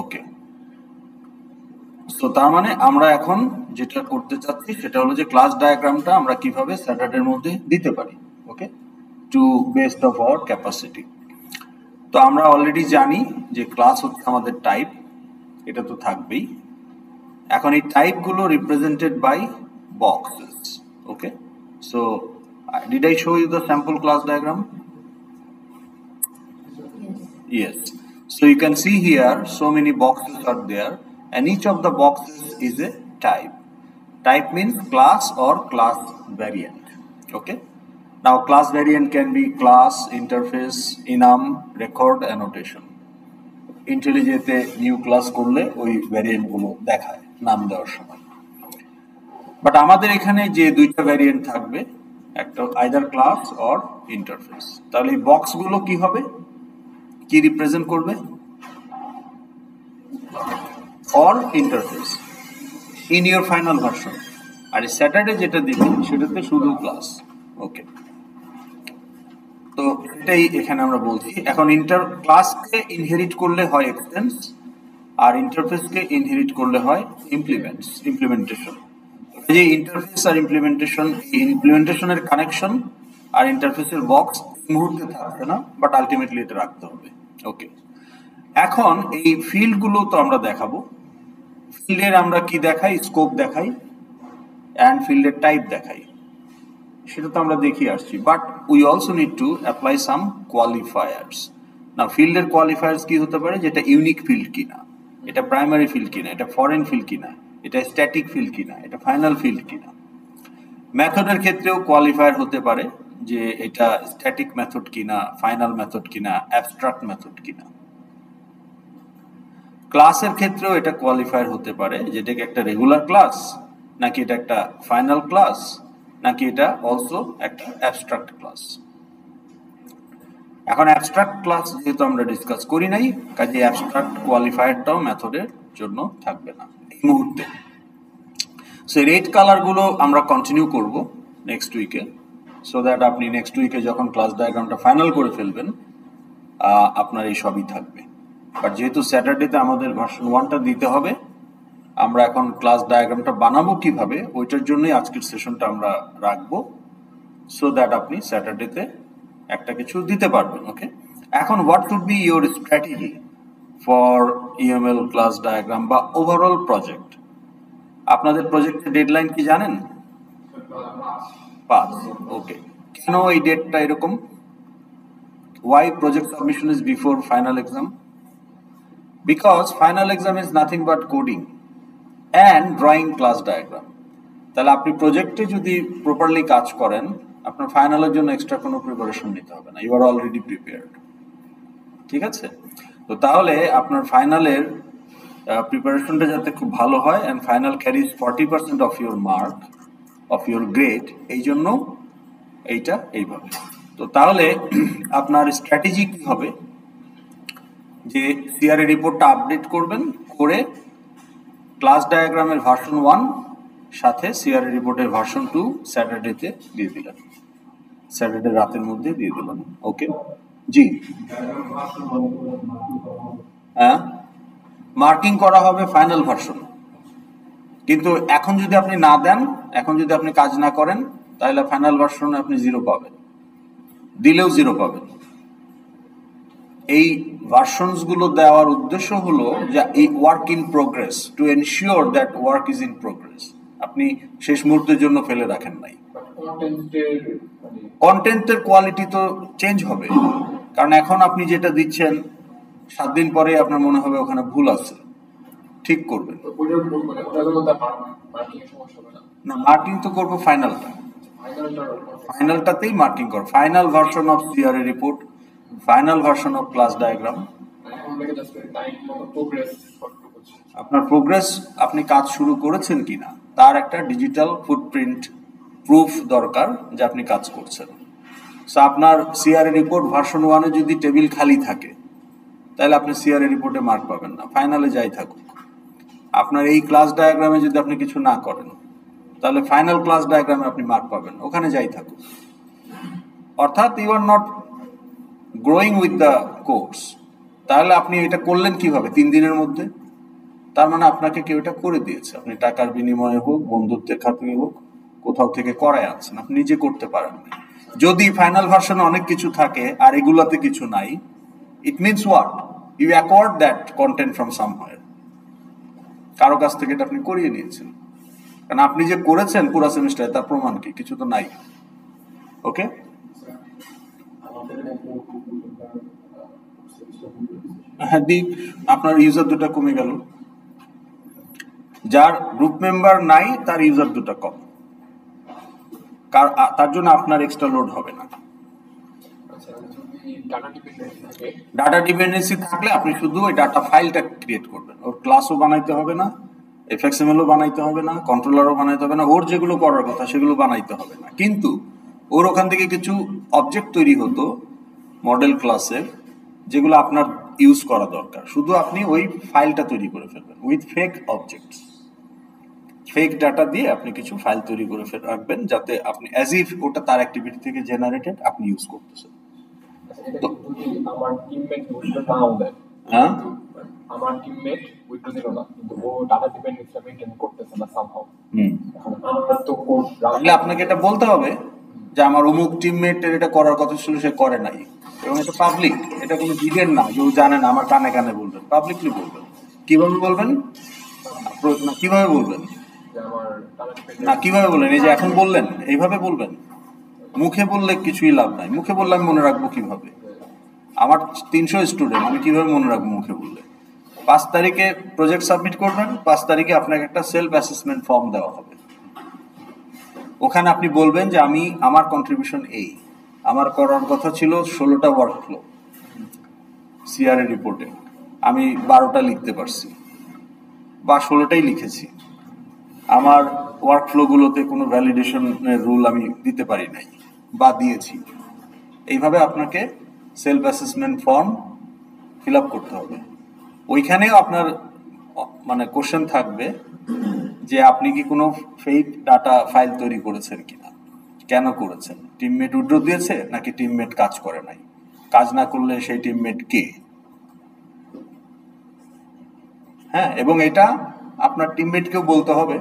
ওকে, তো তার মানে আমরা এখন যেটা করতে চাচ্ছি সেটা হলো যে ক্লাস ডায়াগ্রামটা আমরা কিভাবে স্যাটারডের মধ্যে দিতে পারি, okay, to best of our capacity. তো আমরা অলরেডি জানি যে ক্লাস হচ্ছে আমাদের টাইপ, এটা তো থাকবেই। এখন এই টাইপগুলো represented by boxes, okay. So did I show you the sample class diagram? Yes. So you can see here so many boxes are there and each of the boxes is a type. Type means class or class variant. Okay. Now class variant can be class, interface, enum, record, annotation. IntelliJ তে new class করলে ওই variant গুলো দেখায় নাম দেওয়ার সময়। But আমাদের এখানে যে দুইটা ভ্যারিয়েন্ট থাকবে, একটা আইদার ক্লাস অর ইন্টারফেস। তাহলে এই বক্স গুলো কি হবে, কি রিপ্রেজেন্ট করবে? Or interface in your final version. আর স্যাটারডে যেটা দিবে সেটাতে শুধু ক্লাস, ওকে। তো এটাই এখানে আমরা বলছি। এখন ক্লাসকে ইনহেরিট করলে হয় এক্সটেন্স, আর ইন্টারফেসকে ইনহেরিট করলে হয় ইমপ্লিমেন্টেশন। যে ইন্টারফেস আর ইমপ্লিমেন্টেশনের কানেকশন আর ইন্টারফেসের বক্স মুহূর্তে থাকবে না, বাট আলটিমেটলি এটা রাখতে হবে, ওকে। এখন এই ফিল্ড গুলো তো আমরা দেখাবো। ফিল্ডের আমরা কি দেখাই? স্কোপ দেখাই অ্যান্ড ফিল্ডের টাইপ দেখাই, সেটা তো আমরা দেখিয়ে আসছি। But we also need to apply some qualifiers. না, ফিল্ডের কোয়ালিফায়ার্স কি হতে পারে? যেটা ইউনিক ফিল্ড কিনা, এটা প্রাইমারি ফিল্ড কিনা, এটা ফরেন ফিল্ড কিনা, এটা স্ট্যাটিক ফিল্ড কিনা, এটা ফাইনাল ফিল্ড কিনা। মেথডের ক্ষেত্রেও কোয়ালিফায়ার হতে পারে যে এটা স্ট্যাটিক মেথড কিনা, ফাইনাল মেথড কিনা, অ্যাবস্ট্রাক্ট মেথড কিনা। ক্লাসের ক্ষেত্রেও এটা কোয়ালিফায়ার হতে পারে যেটাকে একটা রেগুলার ক্লাস, নাকি এটা একটা ফাইনাল ক্লাস, নাকি এটা অলসো একটা অ্যাবস্ট্রাক্ট ক্লাস। এখন অ্যাবস্ট্রাক্ট ক্লাস যেহেতু আমরা ডিসকাস করি নাই, কাজে অ্যাবস্ট্রাক্ট কোয়ালিফায়ারটাও মেথডের জন্য থাকবে না এই মুহূর্তে। সো রেড কালার গুলো আমরা কন্টিনিউ করব নেক্সট উইকে, সো দ্যাট আপনি নেক্সট উইকে যখন ক্লাস ডায়াগ্রামটা ফাইনাল করে ফেলবেন আপনার এই সবই থাকবে। বাট যেহেতু স্যাটারডেতে আমাদের ভার্সন 1টা দিতে হবে, আমরা এখন ক্লাস ডায়াগ্রামটা বানাবো কিভাবে ওইটার জন্যই আজকের সেশনটা আমরা রাখবো, সো দ্যাট আপনি স্যাটারডেতে একটা কিছু দিতে পারবেন, ওকে। এখন what should be your strategy for ইএমএল class diagram বা ওভারঅল প্রজেক্ট? আপনাদের প্রজেক্টের ডেডলাইন কি জানেন? 5, ওকে। কেন এই ডেটটা এরকম? Why project submission is before final exam? Because final exam is nothing but coding and drawing class diagram. তাহলে আপনি প্রজেক্টে যদি প্রপারলি কাজ করেন, আপনার ফাইনালের জন্য এক্সট্রা কোনো প্রিপারেশন নিতে হবে না, ইউ আর অলরেডি প্রিপেয়ার্ড, ঠিক আছে? তো তাহলে আপনার ফাইনালের প্রিপারেশনটা যাতে খুব ভালো হয় and final carries 40% of your mark of your grade, এই জন্য এইটা এইভাবে। তো তাহলে আপনার স্ট্র্যাটেজি কি হবে? যে সিআরএ রিপোর্টটা আপডেট করবেন, করে ক্লাস ডায়াগ্রামের ভার্সন 1 সাথে সিআরএ রিপোর্টের ভার্সন 2 স্যাটারডেতে দিয়ে দিলেন, স্যাটারডে রাতের মধ্যে দিয়ে দিলেন, ওকে। জি, হ্যাঁ, মার্কিং করা হবে ফাইনাল ভার্সন। কিন্তু এখন যদি আপনি না দেন, এখন যদি আপনি কাজ না করেন, তাহলে ফাইনাল ভার্সনে আপনি 0 পাবেন, দিলেও 0 পাবেন। এই ভার্সনস গুলো দেওয়ার উদ্দেশ্য হলো যে এই work in progress, to ensure that work is in progress, আপনি শেষ মুহূর্তের জন্য ফেলে রাখেন নাই। কন্টেন্টের কোয়ালিটি তো চেঞ্জ হবে, কারণ এখন আপনি যেটা দিচ্ছেন 7 দিন পরে আপনার মনে হবে ওখানে ভুল আছে, ঠিক করবেন না। মার্কিং তো করবো ফাইনালটাতেই মার্কিং করো, final version of CRA report, final version of class diagram. আপনার প্রোগ্রেস, আপনি কাজ শুরু করেছেন কিনা তার একটা ডিজিটাল ফুটপ্রিন্ট প্রুফ দরকার যে আপনি কাজ করছেন। সো আপনার সিআরএ রিপোর্ট ভার্সন 1-এ যদি টেবিল খালি থাকে, তাহলে আপনি সিআরএ রিপোর্টে মার্ক পাবেন না, ফাইনালে যাই থাকুক। আপনার এই ক্লাস ডায়াগ্রামে যদি আপনি কিছু না করেন, তাহলে ফাইনাল ক্লাস ডায়াগ্রামে আপনি মার্ক পাবেন, ওখানে যাই থাকুক। অর্থাৎ you are not growing with the course, তাহলে আপনি এটা করলেন কিভাবে 3 দিনের মধ্যে? তার মানে আপনাকে কেউ এটা করে দিয়েছে, আপনি টাকার বিনিময়ে হোক, বন্ধুত্বের খাতিরে হোক, কোথাও থেকে করায় আনছেন, আপনি নিজে করতে পারেন না। যদি ফাইনাল ভার্সনে অনেক কিছু থাকে আর এগুলাতে কিছু নাই, it means what? You acquired that content from somewhere, কারো কাছ থেকে এটা আপনি করিয়ে নিয়েছেন। কারণ আপনি যে করেছেন পুরো সেমিস্টারে তার প্রমাণ কি? কিছু তো নাই। ওকে, হ্যাঁ দিক, আপনার ইউজার দুটা কমে গেল। যার গ্রুপ মেম্বার নাই তার ইউজার দুটা কম, তার জন্য আপনার এক্সট্রা লোড হবে না। ডাটা ডিপেন্ডেন্সি থাকলে আপনি শুধু ওই ডাটা ফাইলটা ক্রিয়েট করবেন, ওর ক্লাসও বানাইতে হবে না, এফএক্সএমএলও বানাইতে হবে না, কন্ট্রোলারও বানাইতে হবে না, ওর যেগুলো করার কথা সেগুলো বানাইতে হবে না। কিন্তু ওর ওখান থেকে কিছু অবজেক্ট তৈরি হতো মডেল ক্লাসের, যেগুলো আপনার ইউজ করা দরকার, শুধু আপনি ওই ফাইলটা তৈরি করে ফেলবেন with fake objects, fake data দিয়ে আপনি কিছু ফাইল তৈরি করে রাখবেন, যাতে আপনি অ্যাজ ইফ ওটা তার অ্যাক্টিভিটি থেকে জেনারেটেড আপনি ইউজ করতেছেন। আমার টিমমেট উইথড্র নাও দেয়, হ্যাঁ আমার টিমমেট উইথড্র দিল না, কিন্তু ও ডাটা ডিপেন্ডেন্সিটা মেইনটেইন করতেছে না সামহাউ। আমার তো কোড তাহলে আপনাকে এটা বলতে হবে যে আমার অমুক টিমমেটের এটা করার কথা ছিল, সে করে নাই, এবং এটা পাবলিক, এটা কোনো হিডেন না কেউ জানে না, আমার কানে কানে বলবেন, পাবলিকলি বলবেন। কিভাবে বলবেন? না কিভাবে বলবেন? না কিভাবে বললেন? এই যে এখন বললেন এইভাবে বলবেন। মুখে বললে কিছুই লাভ নাই, মুখে বললে আমি মনে রাখবো কিভাবে? আমার 300 স্টুডেন্ট, আমি কিভাবে মনে রাখবো মুখে বললে? 5 তারিখে প্রজেক্ট সাবমিট করবেন, 5 তারিখে আপনাকে একটা সেলফ অ্যাসেসমেন্ট ফর্ম দেওয়া হবে। ওখানে আপনি বলবেন যে আমি আমার কন্ট্রিবিউশন এই, আমার করার কথা ছিল 16টা ওয়ার্কফ্লো সিআরএ রিপোর্টে, আমি 12টা লিখতে পারছি বা 16টাই লিখেছি, আমার ওয়ার্কফ্লোগুলোতে কোনো ভ্যালিডেশনের রুল আমি দিতে পারি নাই বা দিয়েছি। এইভাবে আপনাকে self assessment form fill up করতে হবে। ওইখানেও আপনার মানে কোশ্চেন থাকবে যে আপনি কি কোনো ফেক ডাটা ফাইল তৈরি করেছেন কিনা, কেন করেছেন, টিমমেট উইথড্র দিয়েছে নাকি টিমমেট কাজ করে নাই, কাজ না করলে সেই টিমমেট কে। হ্যাঁ, এবং এটা আপনার টিমমেটকেও বলতে হবে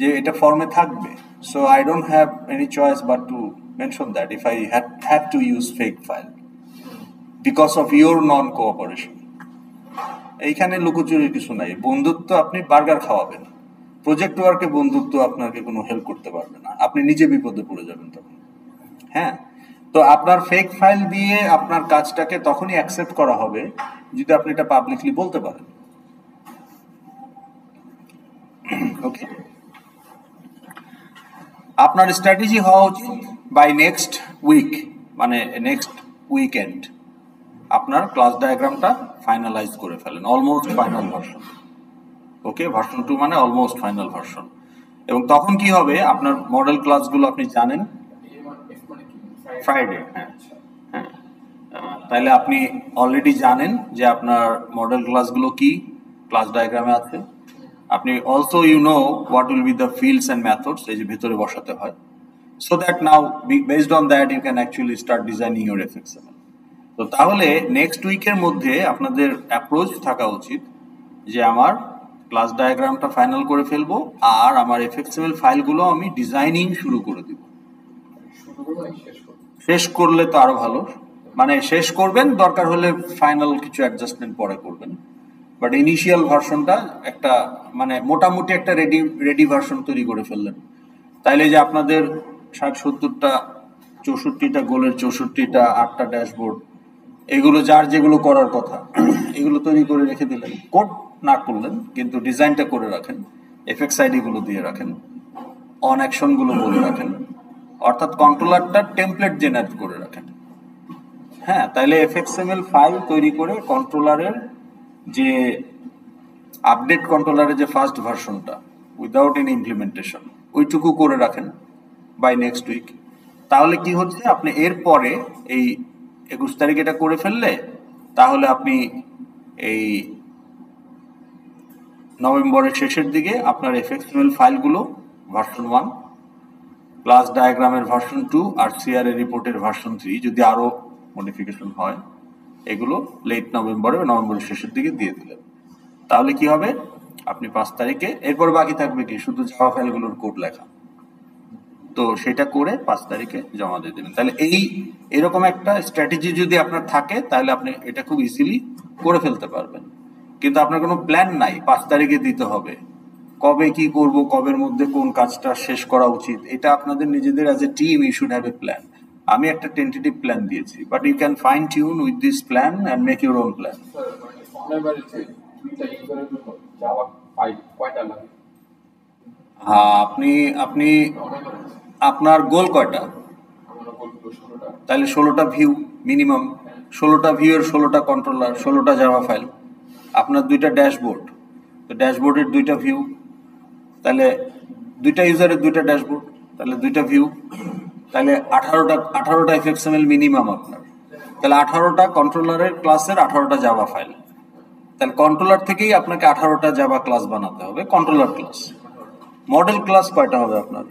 যে এটা ফর্মে থাকবে। So I don't have any choice but two mention that if I have to use fake file because of your non cooperation. এইখানে লুকোচুরির কিছু নাই, বন্ধুত্ব আপনি বার্গার খাওয়াবেন, প্রজেক্ট ওয়ার্কে বন্ধুত্ব আপনাকে কোনো হেল্প করতে পারবে না, আপনি নিজে বিপদে পড়ে যাবেন তখন। হ্যাঁ, তো আপনার ফেক ফাইল দিয়ে আপনার কাজটাকে তখনই অ্যাকসেপ্ট করা হবে যদি আপনি এটা পাবলিকলি বলতে পারেন। ওকে, আপনার স্ট্র্যাটেজি হওয়া উচিত বাই নেক্সট উইক, মানে নেক্সট উইকেন্ড আপনার ক্লাস ডায়াগ্রামটা ফাইনালাইজ করে ফেলেন, অলমোস্ট ফাইনাল ভার্সন। ওকে, ভার্সন 2 মানে অলমোস্ট ফাইনাল ভার্সন। এবং তখন কি হবে, আপনার মডেল ক্লাসগুলো আপনি জানেন ফ্রাইডে। হ্যাঁ হ্যাঁ, তাইলে আপনি অলরেডি জানেন যে আপনার মডেল ক্লাসগুলো কি ক্লাস ডায়াগ্রামে আছে। আপনি also you know what will be the fields and methods, এই যে ভেতরে বসাতে হয়, so that now based on that you can actually start designing your FXML. তো তাহলে নেক্সট উইকের মধ্যে আপনাদের অ্যাপ্রোচ থাকা উচিত যে আমার ক্লাস ডায়াগ্রামটা ফাইনাল করে ফেলবো আর আমার এফএক্সএমএল ফাইলগুলো আমি ডিজাইনিং শুরু করে দিব। শেষ করলে তো আরো ভালো, মানে শেষ করবেন, দরকার হলে ফাইনাল কিছু অ্যাডজাস্টমেন্ট পরে করবেন, বাট ইনিশিয়াল ভার্সনটা একটা মানে মোটামুটি একটা রেডি ভার্সন তৈরি করে ফেললেন। তাইলে যে আপনাদের 60-70টা 64টা গোলের 64টা 8টা ড্যাশবোর্ড, এগুলো যার যেগুলো করার কথা এগুলো তৈরি করে রেখে দিলেন, কোড না করলেন কিন্তু ডিজাইনটা করে রাখেন, এফএক্স আইডি গুলো দিয়ে রাখেন, অন অ্যাকশন গুলো বলে রাখেন, অর্থাৎ কন্ট্রোলারটা টেমপ্লেট জেনারেট করে রাখেন। হ্যাঁ, তাইলে এফএক্সএমএল ফাইল তৈরি করে কন্ট্রোলারের যে আপডেট কন্ট্রোলারের যে ফার্স্ট ভার্সনটা উইদাউট এনি ইমপ্লিমেন্টেশন ওইটুকু করে রাখেন বাই নেক্সট উইক। তাহলে কি হচ্ছে, আপনি এরপরে এই 21 তারিখ এটা করে ফেললে তাহলে আপনি এই নভেম্বরের শেষের দিকে আপনার এফএক্সএমএল ফাইলগুলো ভার্সন 1, ক্লাস ডায়াগ্রামের ভার্সন 2 আর সিআরএ রিপোর্টের ভার্সন 3 যদি আরো মডিফিকেশন হয় এগুলো লেট নভেম্বরে নভেম্বরের শেষের দিকে দিয়ে দিলেন, তাহলে কি হবে, আপনি 5 তারিখে, এরপর বাকি থাকবে কি শুধু জাভা ফাইলগুলোর কোড লেখা, তো সেটা করে 5 তারিখে জমা দিয়ে দেবেন। তাহলে এরকম একটা স্ট্র্যাটেজি যদি আপনার থাকে তাহলে আপনি এটা খুব ইজিলি করে ফেলতে পারবেন। কিন্তু আপনার কোনো প্ল্যান নাই 5 তারিখে দিতে হবে, কবে কি করব, কবের মধ্যে কোন কাজটা শেষ করা উচিত, এটা আপনাদের নিজেদের as a team you should have a plan. আমি একটা টেন্টেটিভ প্ল্যান দিয়েছি, but you can fine tune with this plan and make your own plan. হ্যাঁ, আপনি আপনার গোল কয়টা? তাহলে 16টা ভিউ মিনিমাম, 16টা ভিউ এর 16টা কন্ট্রোলার, 16টা জাভা ফাইল, আপনার 2টা ড্যাশবোর্ড, তো ড্যাশবোর্ডের 2টা ভিউ, তাহলে 2টা ইউজারের 2টা ড্যাশবোর্ড, তাহলে 2টা ভিউ, তাহলে 18টা এফএক্সএমএল মিনিমাম আপনার, তাহলে 18টা কন্ট্রোলারের ক্লাসের 18টা জাভা ফাইল, তাহলে কন্ট্রোলার থেকেই আপনাকে 18টা জাভা ক্লাস বানাতে হবে, কন্ট্রোলার ক্লাস। মডেল ক্লাস কয়টা হবে আপনার?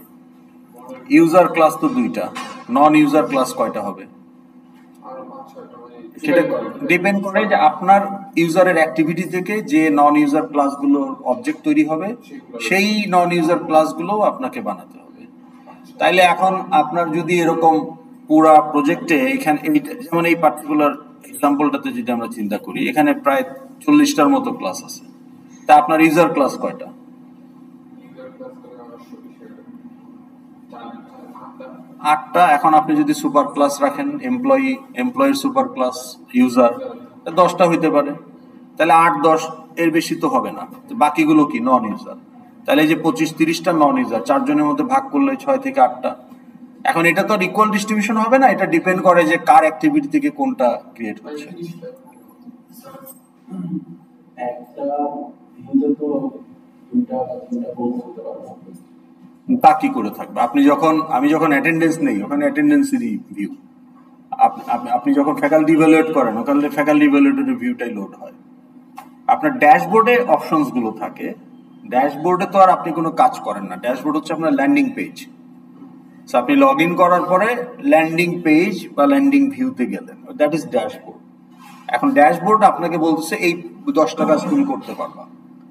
ইউজার ক্লাস তো 2টা, নন ইউজার ক্লাস কয়টা হবে? সেটা ডিপেন্ড করে যে আপনার ইউজারের অ্যাক্টিভিটি থেকে যে নন ইউজার ক্লাসগুলোর অবজেক্ট তৈরি হবে সেই নন ইউজার ক্লাসগুলো আপনাকে বানাতে হবে। তাইলে এখন আপনার যদি এরকম পুরা প্রজেক্টে এখানে যেমন এই পার্টিকুলার এক্সাম্পলটাতে যদি আমরা চিন্তা করি, এখানে প্রায় 40টার মতো ক্লাস আছে, তা আপনার ইউজার ক্লাস কয়টা? 8টা। এখন আপনি যদি সুপার ক্লাস রাখেন, এমপ্লয়ির সুপার ক্লাস, ইউজার, 10টা হইতে পারে, তাহলে 8-10 এর বেশি তো হবে না, বাকিগুলো কি নন ইউজার, তাহলে এই যে 25-30টা নন ইউজার 4 জনের মধ্যে ভাগ করলে 6 থেকে 8টা। এখন এটা তো ইকুয়াল ডিস্ট্রিবিউশন হবে না, এটা ডিপেন্ড করে যে কার অ্যাক্টিভিটি থেকে কোনটা ক্রিয়েট হচ্ছে। তা কি করে থাকবে? আমি যখন অ্যাটেন্ডেন্স নেই ওখানে অ্যাটেন্ডেন্সেরই ভিউ, আপনি যখন ফ্যাকাল্টি ইভ্যালুয়েট করেন ওখানে ফ্যাকাল্টি ইভ্যালুয়েটের ভিউটাই লোড হয়। আপনার ড্যাশবোর্ডে অপশনস গুলো থাকে, ড্যাশবোর্ডে তো আর আপনি কোনো কাজ করেন না, ড্যাশবোর্ড হচ্ছে আপনার ল্যান্ডিং পেজ। আপনি লগ ইন করার পরে ল্যান্ডিং পেজ বা ল্যান্ডিং ভিউতে গেলেন, দ্যাট ইজ ড্যাশবোর্ড। এখন ড্যাশবোর্ড আপনাকে বলতেছে এই 10টা কাজ তুমি করতে পারবা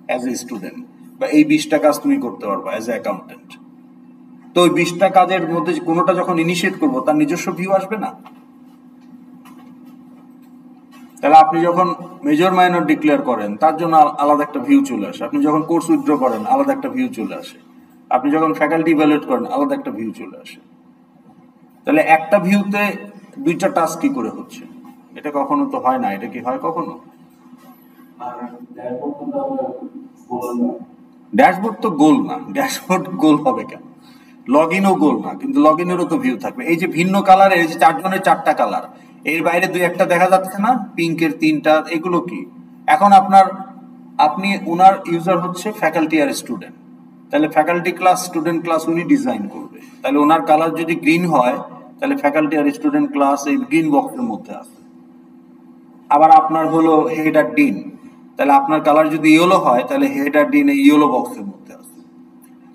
অ্যাজ এ স্টুডেন্ট, বা এই 20টা কাজ তুমি করতে পারবা অ্যাজ এ অ্যাকাউন্টেন্ট। তো ওই 20টা কাজের মধ্যে কোনোটা যখন ইনিশিয়েট করবো তার নিজস্ব ভিউ আসবে না? তাহলে আপনি যখন মেজর মাইনর ডিক্লেয়ার করেন তার জন্য আলাদা একটা ভিউ চলে আসে, আপনি যখন কোর্স উইথড্র করেন আলাদা একটা ভিউ চলে আসে, আপনি যখন ফ্যাকাল্টি ইভ্যালুয়েট করেন আলাদা একটা ভিউ চলে আসে। তাহলে একটা ভিউতে 2টা টাস্ক কি করে হচ্ছে? এটা কখনো তো হয় না, এটা কি হয় কখনো? ড্যাশবোর্ড তো গোল না, ড্যাশবোর্ড গোল হবে কেন? লগ ইনও গোল না, কিন্তু লগ ইনেরও তো ভিউ থাকবে। এই যে ভিন্ন কালারের, এই যে 4 জনের 4টা কালার, এর বাইরে 2-1টা দেখা যাচ্ছে না, পিঙ্কের 3টা, এগুলো কি? এখন আপনি ওনার ইউজার হচ্ছে ফ্যাকাল্টি আর স্টুডেন্ট, তাহলে ফ্যাকাল্টি ক্লাস স্টুডেন্ট ক্লাস উনি ডিজাইন করবে, তাহলে ওনার কালার যদি গ্রিন হয় তাহলে ফ্যাকাল্টি আর স্টুডেন্ট ক্লাস এই গ্রিন বক্সের মধ্যে আছে। আবার আপনার হলো হেড আর ডিন, তাহলে আপনার কালার যদি ইয়েলো হয় তাহলে হেড আর ডিন এই ইয়েলো বক্সের মধ্যে আছে।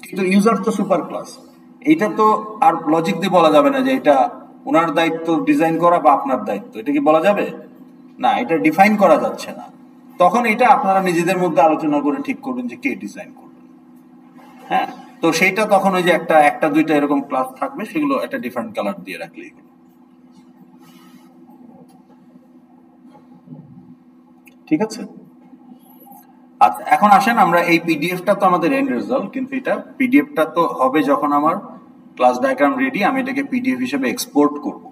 কিন্তু ইউজার তো সুপার ক্লাস, এইটা তো আর লজিক দিয়ে বলা যাবে না যে এটা ওনার দায়িত্ব ডিজাইন করা বা আপনার দায়িত্ব, এটা কি বলা যাবে? না, এটা ডিফাইন করা যাচ্ছে না। তখন এটা আপনারা নিজেদের মধ্যে আলোচনা করে ঠিক করবেন যে কে ডিজাইন করবেন। হ্যাঁ, তো সেইটা তখন ওই যে একটা 2টা এরকম ক্লাস থাকবে, সেগুলো একটা ডিফারেন্ট কালার দিয়ে রাখলেই হলো। ঠিক আছে? আচ্ছা, এখন আসেন আমরা এই পিডিএফটা তো আমাদের এন্ড রেজাল্ট, কিন্তু এটা পিডিএফটা তো হবে যখন আমার ক্লাস ডায়াগ্রাম রেডি, আমি এটাকে পিডিএফ হিসেবে এক্সপোর্ট করব,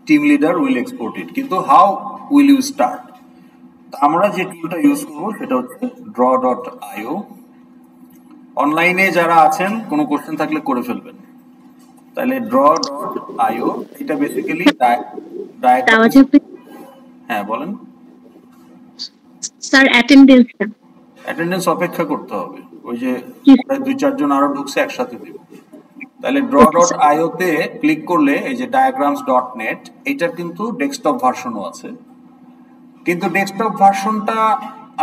টিম লিডার উইল এক্সপোর্ট ইট। কিন্তু হাউ উইল ইউ স্টার্ট? আমরা যে টুলটা ইউজ করবো সেটা হচ্ছে draw.io। অনলাইনে যারা আছেন কোনো কোশ্চেন থাকলে করে ফেলবেন। তাহলে draw.io এটা বেসিক্যালি হ্যাঁ বলেন স্যার। অ্যাটেন্ডেন্স অপেক্ষা করতে হবে, ওই যে 2-4 জন আরো ঢুকছে একসাথে দেব। তাহলে draw.io তে ক্লিক করলে এই যে diagrams.net, এটার কিন্তু ডেস্কটপ ভার্সনও আছে, কিন্তু ডেস্কটপ ভার্সনটা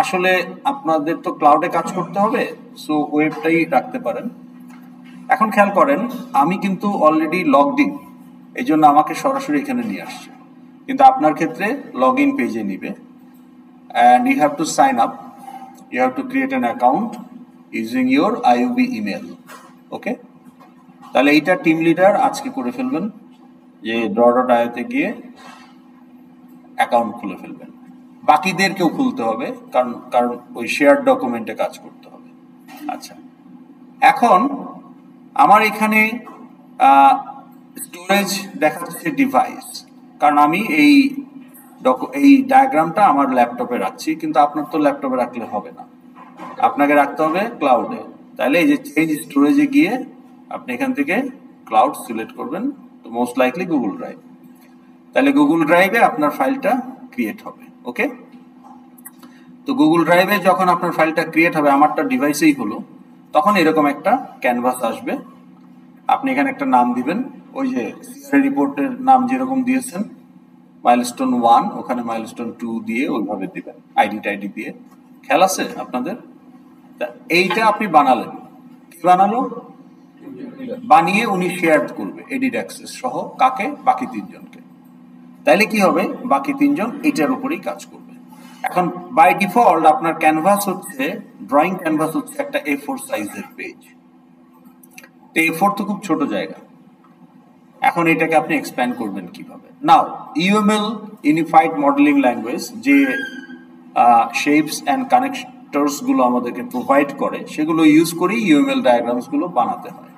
আসলে আপনাদের তো ক্লাউডে কাজ করতে হবে, সো ওয়েবটাই রাখতে পারেন। এখন খেয়াল করেন আমি কিন্তু অলরেডি লগড ইন, এই জন্য আমাকে সরাসরি এখানে নিয়ে আসছে। কিন্তু আপনার ক্ষেত্রে লগ ইন পেজে নিবে, and you have to sign up, you have to create an account using your IUB email. Okay, তাহলে এইটা টিম লিডার আজকে করে ফেলবেন, যে draw.io-তে গিয়ে অ্যাকাউন্ট খুলে ফেলবেন। বাকিদেরকেও খুলতে হবে, কারণ কারণ ওই শেয়ার ডকুমেন্টে কাজ করতে হবে। আচ্ছা, এখন আমার এখানে স্টোরেজ দেখাচ্ছে ডিভাইস, কারণ আমি এই ডায়াগ্রামটা আমার ল্যাপটপে রাখছি, কিন্তু আপনার তো ল্যাপটপে রাখলে হবে না, আপনাকে রাখতে হবে ক্লাউডে। তাহলে এই যে চেঞ্জ স্টোরেজে গিয়ে আপনি এখান থেকে ক্লাউড সিলেক্ট করবেন, তো মোস্ট লাইকলি গুগল ড্রাইভ। তাহলে গুগল ড্রাইভে আপনার ফাইলটা ক্রিয়েট হবে। ওকে, তো গুগল ড্রাইভে যখন আপনার ফাইলটা ক্রিয়েট হবে, আমারটা ডিভাইসেই হলো, তখন এরকম একটা ক্যানভাস আসবে। আপনি এখানে একটা নাম দিবেন, ওই যে রিপোর্টের নাম যেরকম দিয়েছেন মাইলস্টোন 1, ওখানে মাইলস্টোন 2 দিয়ে ওইভাবে দিবেন, আইডি দিয়ে। খেয়াল আছে আপনাদের? এইটা আপনি বানালেন, কি বানালো? বানিয়ে উনি শেয়ার করবে এডিট অ্যাক্সেস সহ, কাকে? বাকি 3 জনকে। তাইলে কি হবে? বাকি 3 জন এটার উপরেই কাজ করবে। এখন বাই ডিফল্ট আপনার ক্যানভাস হচ্ছে, ড্রয়িং ক্যানভাস হচ্ছে একটা A4 সাইজের পেজ। তো A4 তো খুব ছোট জায়গা, এখন এটাকে আপনি এক্সপ্যান্ড করবেন কিভাবে? নাও UML ইউনিফাইড মডেলিং ল্যাঙ্গুয়েজ যে শেপস অ্যান্ড কানেক্টরস গুলো আমাদেরকে প্রোভাইড করে, সেগুলো ইউজ করেই UML ডায়াগ্রামস গুলো বানাতে হয়।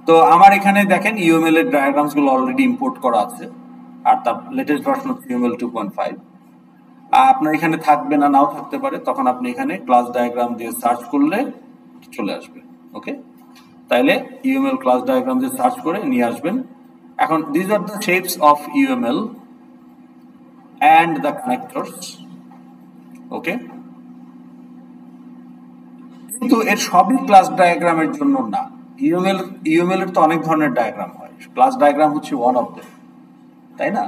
তো আমার এখানে দেখেন UML এর ডায়াগ্রামস গুলো অলরেডি ইম্পোর্ট করা আছে, আর তার লেটেস্ট ভার্সন হচ্ছে UML 2.5। আপনার এখানে থাকবে না, নাও থাকতে পারে, তখন আপনি এখানে ক্লাস ডায়াগ্রাম দিয়ে সার্চ করলে চলে আসবে। ওকে, তাইলে UML ক্লাস ডায়াগ্রাম দিয়ে সার্চ করে নিয়ে আসবেন। এখন this are the shapes of UML and the connectors. Okay, কিন্তু এর সবই ক্লাস ডায়াগ্রামের জন্য না। UML এর তো অনেক ধরনের ডায়াগ্রাম হয়, ক্লাস ডায়াগ্রাম হচ্ছে ওয়ান অফ দেম, তাই না?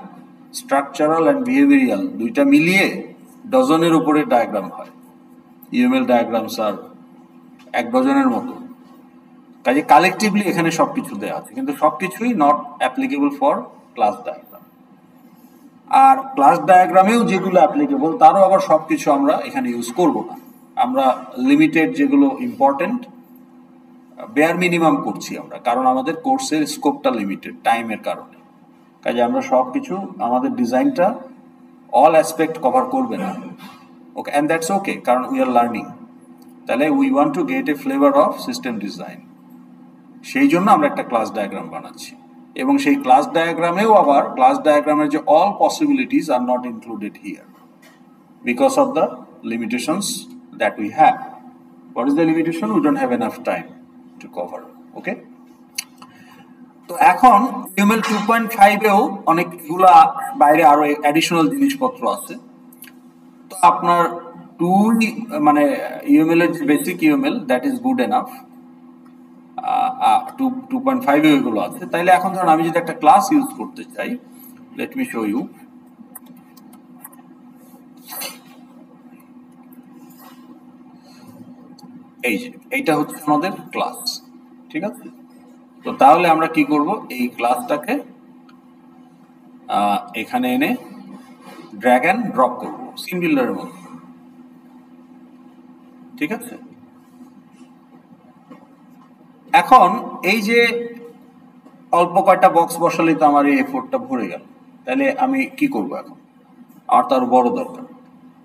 স্ট্রাকচারাল অ্যান্ড বিহেভিয়ারিয়াল দুইটা মিলিয়ে ডজনের উপরে ডায়াগ্রাম হয়। UML ডায়াগ্রামস আর 1 ডজনের মতো। কাজে কালেকটিভলি এখানে সবকিছু দেওয়া আছে, কিন্তু সবকিছুই not applicable for class diagram. আর ক্লাস ডায়াগ্রামেও যেগুলো অ্যাপ্লিকেবল, তারও আবার সবকিছু আমরা এখানে ইউজ করব না। আমরা লিমিটেড যেগুলো ইম্পর্টেন্ট, বেয়ার মিনিমাম করছি আমরা, কারণ আমাদের কোর্সের স্কোপটা লিমিটেড টাইমের কারণে। কাজে আমরা সবকিছু, আমাদের ডিজাইনটা অল অ্যাসপেক্ট কভার করবে না। ওকে, অ্যান্ড দ্যাটস ওকে, কারণ উই আর লার্নিং। তাহলে we want to get A flavour of system design, সেই জন্য আমরা একটা ক্লাস ডায়াগ্রাম বানাচ্ছি। এবং সেই ক্লাস ডায়াগ্রামেও আবার ক্লাস ডায়াগ্রামের যে all possibilities are not included here because of the limitations that we have. What is the limitation? We don't have enough time to cover. Okay, তো এখন UML 2.5-এও অনেকগুলা বাইরে আরো অ্যাডিশনাল জিনিসপত্র আছে। তো আপনার মানে UML এর যে basic UML that is good enough, 2.5-এ এগুলো আছে। তাইলে এখন ধরুন আমি যদি একটা ক্লাস ইউজ করতে চাই, লেট মি শো ইউ। এই যে এইটা হচ্ছে আমাদের ক্লাস, ঠিক আছে? তো তাহলে আমরা কি করব? এই ক্লাসটাকে এখানে এনে ড্র্যাগ অ্যান্ড ড্রপ করব সিন বিল্ডারের মতো, ঠিক আছে? এখন এই যে অল্প কয়টা বক্স বসালেই তো আমার এই A4টা ভরে গেল, তাহলে আমি কি করব এখন? আমার তো আরো বড় দরকার।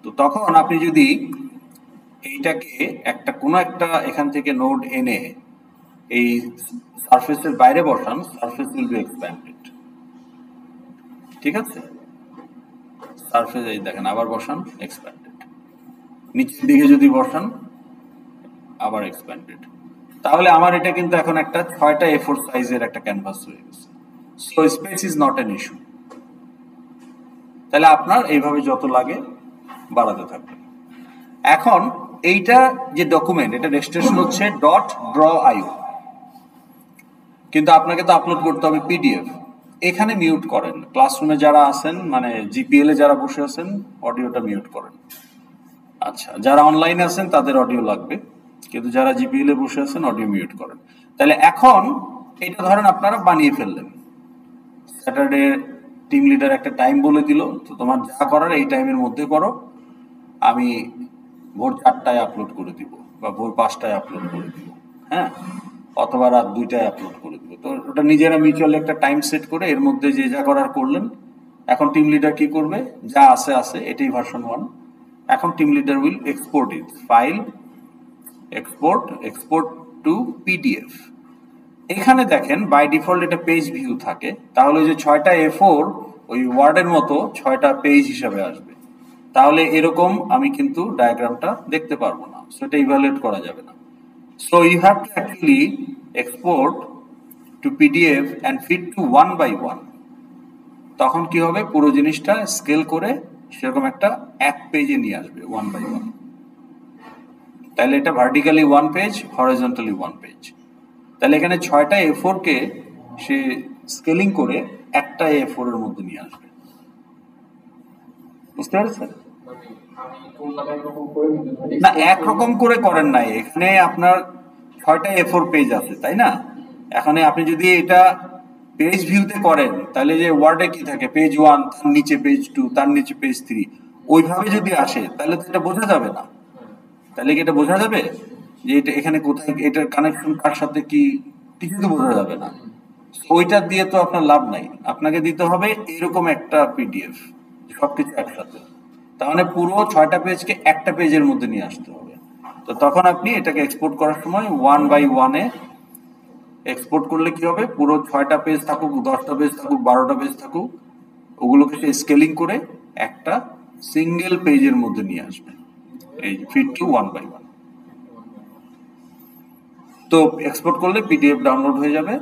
তো তখন আপনি যদি এইটাকে কোনো একটা এখান থেকে নোড এনে এই সারফেসের বাইরে বসান, সারফেস উইল বি এক্সপ্যান্ডেড, ঠিক আছে? সারফেস এই দেখেন, আবার বসান, এক্সপ্যান্ডেড। নিচের দিকে যদি বসান, আবার এক্সপ্যান্ডেড। তাহলে আমার এটা কিন্তু এখন একটা 6টা A4 সাইজের একটা ক্যানভাস হয়ে গেছে। So space is not an issue. তাহলে আপনার এইভাবে যত লাগে বাড়াতে থাকবে। এখন এইটা যে ডকুমেন্ট, এটা রেজিস্ট্রেশন হচ্ছে .draw.io, কিন্তু আপনাকে তো আপলোড করতে হবে PDF। এখানে মিউট করেন, ক্লাসরুমে যারা আছেন, মানে GPL এ যারা বসে আছেন, অডিওটা মিউট করেন। আচ্ছা, যারা অনলাইনে আছেন তাদের অডিও লাগবে, কিন্তু যারা GPL এ বসে আছেন অডিও মিউট করেন। তাহলে এখন এটা ধরেন আপনারা বানিয়ে ফেললেন, স্যাটারডে টিম লিডার একটা টাইম বলে দিল, তো তোমার যা করার এই টাইমের মধ্যে করো, আমি ভোর 4টায় আপলোড করে দিব বা ভোর 5টায় আপলোড করে দিব, হ্যাঁ, অথবা রাত 2টায় আপলোড করে দিব। তো ওটা নিজেরা মিউচুয়ালি একটা টাইম সেট করে এর মধ্যে যে যা করার করলেন। এখন টিম লিডার কি করবে, যা আছে এটাই ভার্সন 1। এখন team leader will export it, file export to PDF. এখানে দেখেন বাই ডিফল্ট এটা পেজ ভিউ থাকে, তাহলে ওই যে 6টা A4 ওই ওয়ার্ডের মতো 6টা পেজ হিসাবে আসবে। তাহলে এরকম আমি কিন্তু ডায়াগ্রামটা দেখতে পারবো না, সো এটা ইভালুয়েট করা যাবে না। So you have to actually export to PDF and fit to 1 by 1। তখন কি হবে, পুরো জিনিসটা স্কেল করে সেরকম একটা এক পেজে নিয়ে আসবে 1 by 1। তাহলে এটা ভার্টিক্যালি 1 পেজ, হরিজন্টালি 1 পেজ। তাহলে এখানে 6টা A4 কে সে স্কেলিং করে একটা A4 এর মধ্যে নিয়ে আসবে। বুঝতে পারছেন? না, একরকম করে করেন নাই, এখানে আপনার 6টা A4 পেজ আছে, তাই না? এখানে আপনি যদি এটা পেজ ভিউতে করেন, তাহলে যে ওয়ার্ডে কি থাকে, পেজ 1, তার নিচে পেজ 2, তার নিচে পেজ 3, ওইভাবে যদি আসে তাহলে তো এটা বোঝা যাবে না। তাহলে কি এটা বোঝা যাবে যে এটা এখানে কোথায়, এটার কানেকশন কার সাথে কি, কিছু তো বোঝা যাবে না। ওইটা দিয়ে তো আপনার লাভ নাই, আপনাকে দিতে হবে এরকম একটা পিডিএফ, সবকিছু একসাথে। তার মানে পুরো 6টা পেজকে একটা পেজের মধ্যে নিয়ে আসতে হবে। তো তখন আপনি এটাকে এক্সপোর্ট করার সময় 1 by 1-এ এক্সপোর্ট করলে কি হবে, পুরো 6টা পেজ থাকুক, 10টা পেজ থাকুক, 12টা পেজ থাকুক, ওগুলোকে সে স্কেলিং করে একটা সিঙ্গেল পেজের মধ্যে নিয়ে আসবে, এই ফিট টু 1 by 1। তো এক্সপোর্ট করলে পিডিএফ ডাউনলোড হয়ে যাবে,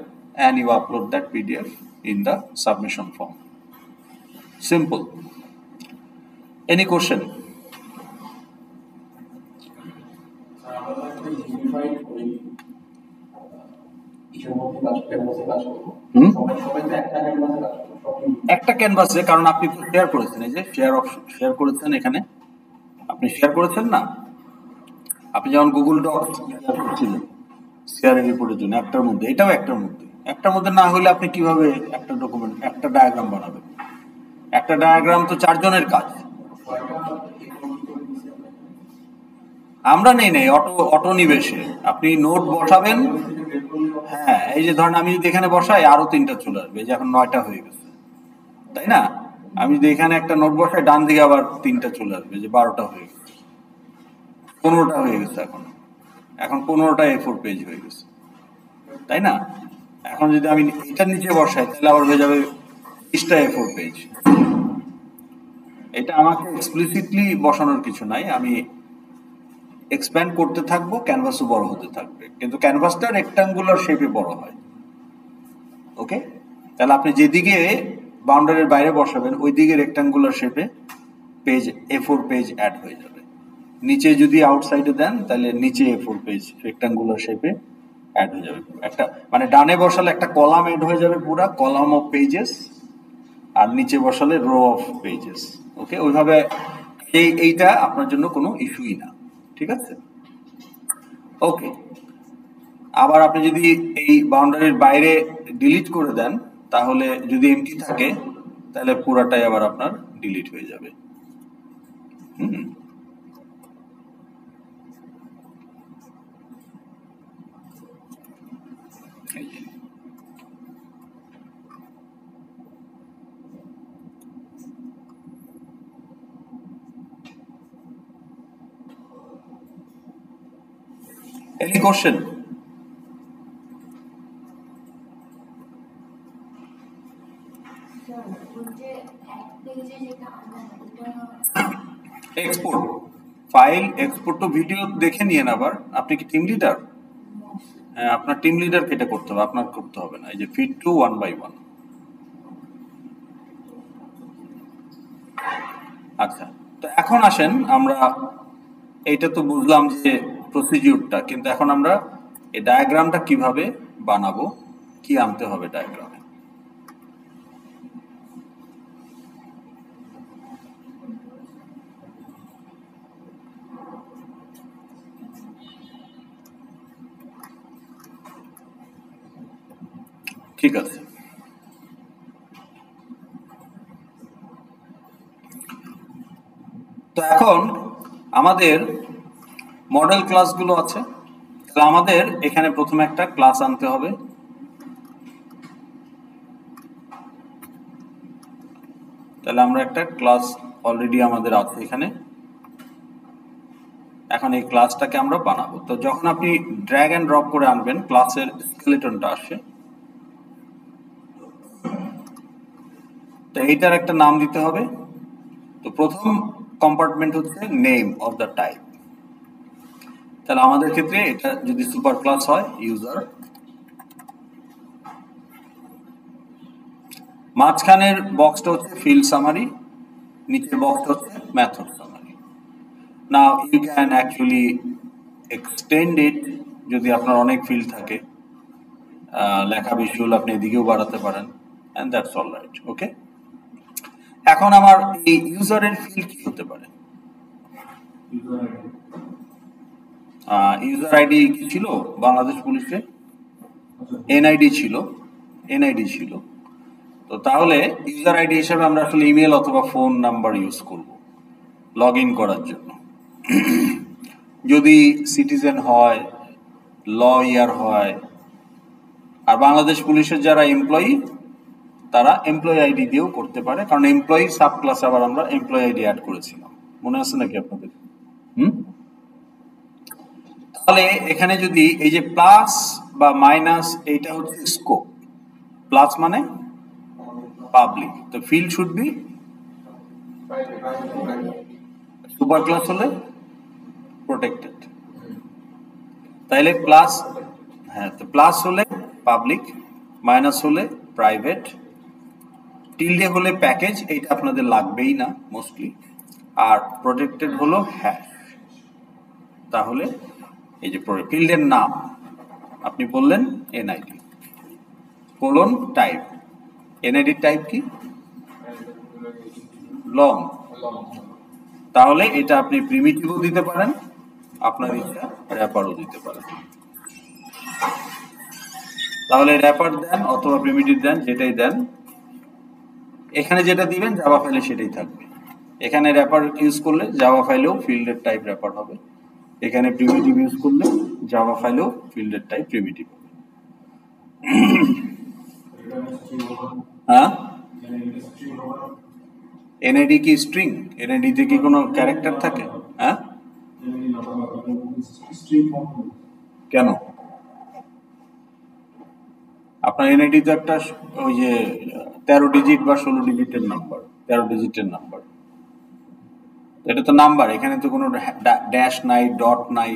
and you upload that PDF in the submission form. Simple. Any question? একটা ক্যানভাসে, কারণ আপনি তো শেয়ার করেছেন, এই যে শেয়ার করেছেন, এখানে আপনি শেয়ার করেছেন না, আপনি যেমন গুগল ডক্স শেয়ার করছিলেন শেয়ারের রিপোর্টের জন্য, একটার মধ্যে, এটাও একটার মধ্যে না হলে আপনি কিভাবে একটা ডকুমেন্ট, একটা ডায়াগ্রাম বানাবেন? একটা ডায়াগ্রাম তো 4 জনের কাজ। আমরা নেই অটো নিবেশে আপনি নোট বসাবেন। হ্যাঁ, এই যে ধরেন আমি যদি এখানে বসাই, আরো 3টা চলে আসবে, যে এখন 9টা হয়ে গেছে, তাই না? আমি যদি এখানে একটা নোট বসাই, ডান দিকে আবার 3টা চলে আসবে, যে 12টা হয়ে গেছে, 15টা হয়ে গেছে, এখন 15টা A4 পেজ হয়ে গেছে, তাই না? এখন যদি আমি এটার নিচে বসাই, তাহলে আবার হয়ে যাবে 30টা A4 পেজ। এটা আমাকে এক্সপ্লিসিটলি বসানোর কিছু নাই, আমি এক্সপ্যান্ড করতে থাকবো, ক্যানভাসও বড় হতে থাকবে, কিন্তু ক্যানভাসটা রেক্টাঙ্গুলার শেপে বড় হয়। ওকে, তাহলে আপনি যেদিকে বাউন্ডারির বাইরে বসাবেন, ওই দিকে রেক্টাঙ্গুলার শেপে পেজ A4 পেজ অ্যাড হয়ে যাবে। নিচে যদি আউটসাইডে দেন, তাহলে নিচে A4 পেজ রেক্টাঙ্গুলার শেপে অ্যাড হয়ে যাবে। একটা মানে ডানে বসালে একটা কলাম অ্যাড হয়ে যাবে, পুরা কলাম অফ পেজেস, আর নিচে বসালে রো অফ পেজেস। ওকে, ওইভাবে এইটা আপনার জন্য কোনো ইস্যুই না, ঠিক আছে? ওকে, আবার আপনি যদি এই বাউন্ডারির বাইরে ডিলিট করে দেন, তাহলে যদি এমটি থাকে, তাহলে পুরাটাই আবার আপনার ডিলিট হয়ে যাবে। Any question? Export file, export তো ভিডিও দেখে নিয়েন। আবার আপনি কি টিম লিডার? হ্যাঁ, আপনার টিম লিডারকে এটা করতে হবে, আপনার করতে হবে না। এই যে ফিট টু 1 by 1। আচ্ছা, তো এখন আসেন আমরা, এইটা তো বুঝলাম যে প্রসিডিউরটা, কিন্তু এখন আমরা এই ডায়াগ্রামটা কিভাবে বানাবো, কি আনতে হবে ডায়াগ্রামে। ঠিক আছে, তো এখন আমাদের মডেল ক্লাসগুলো আছে, তো আমাদের এখানে প্রথমে একটা ক্লাস আনতে হবে। তাহলে আমরা একটা ক্লাস অলরেডি আমাদের আছে এখানে। এখন এই ক্লাসটাকে আমরা বানাবো। তো যখন আপনি ড্র্যাগ এন্ড ড্রপ করে আনবেন ক্লাসের স্কেলেটনটা আসে, তো এইটার একটা নাম দিতে হবে। তো প্রথম কম্পার্টমেন্ট হচ্ছে নেম অফ দ্য টাইপ। তাহলে আমাদের ক্ষেত্রে এটা যদি সুপার ক্লাস হয় ইউজার, মাঝখানের বক্সটা হচ্ছে ফিল্ড সামারি, নিচের বক্সটা হচ্ছে method summary. Now you can actually extend it, যদি আপনার অনেক ফিল্ড থাকে, লেখা ভিজুয়াল আপনি এদিকেও বাড়াতে পারেন, এন্ড দ্যাটস অল রাইট। ওকে, এখন আমার এই ইউজারের ফিল্ড কি হতে পারে? ইউজার আইডি কি ছিল বাংলাদেশ পুলিশে? এনআইডি ছিল, এনআইডি ছিল। তো তাহলে ইউজার আইডি হিসেবে আমরা আসলে ইমেল অথবা ফোন নাম্বার ইউজ করব লগ ইন করার জন্য। যদি সিটিজেন হয়, লয়ার হয়, আর বাংলাদেশ পুলিশের যারা এমপ্লয়ি তারা এমপ্লয়ি আইডি দিয়েও করতে পারে, কারণ এমপ্লয়ি সাব ক্লাসে আবার আমরা এমপ্লয়ি আইডি অ্যাড করেছিলাম, মনে আছে নাকি আপনাদের? তাহলে এখানে যদি এই যে প্লাস বা মাইনাস, এইটা হচ্ছে স্কোপ। প্লাস মানে পাবলিক, তো field should be super class হলে প্রোটেক্টেড। তাইলে প্লাস, হ্যাঁ, তো প্লাস হলে পাবলিক, মাইনাস হলে প্রাইভেট, টিল্ডে হলে প্যাকেজ, এইটা আপনাদের লাগবেই না মোস্টলি, আর প্রোটেক্টেড হলো হ্যাশ। তাহলে এই যে ফিল্ডের নাম আপনি বললেন NID colon type, NID type কি? লং। তাহলে এটা আপনি প্রিমিটিভও দিতে পারেন, আপনার ইচ্ছা র্যাপারও দিতে পারেন। তাহলে র্যাপার দেন অথবা প্রিমিটিভ দেন, যেটাই দেন, এখানে যেটা দিবেন জাভা ফাইলে সেটাই থাকবে। এখানে র্যাপার ইউজ করলে জাভা ফাইলেও ফিল্ডের টাইপ র্যাপার হবে, এখানে প্রিমিটিভ ইউজ করলে জাভা ফাইলেও ফিল্ডের টাইপ প্রিমিটিভ হবে। হ্যাঁ, এনআইডি কি স্ট্রিং? এনআইডি তে কি কোনো ক্যারেক্টার থাকে? হ্যাঁ, কেন? আপনার এনআইডি তো একটা ওই যে 13 ডিজিট বা 16 ডিজিটের নাম্বার, 13 ডিজিটের নাম্বার, এটা তো নাম্বার, এখানে তো কোনো ড্যাশ নাই, ডট নাই।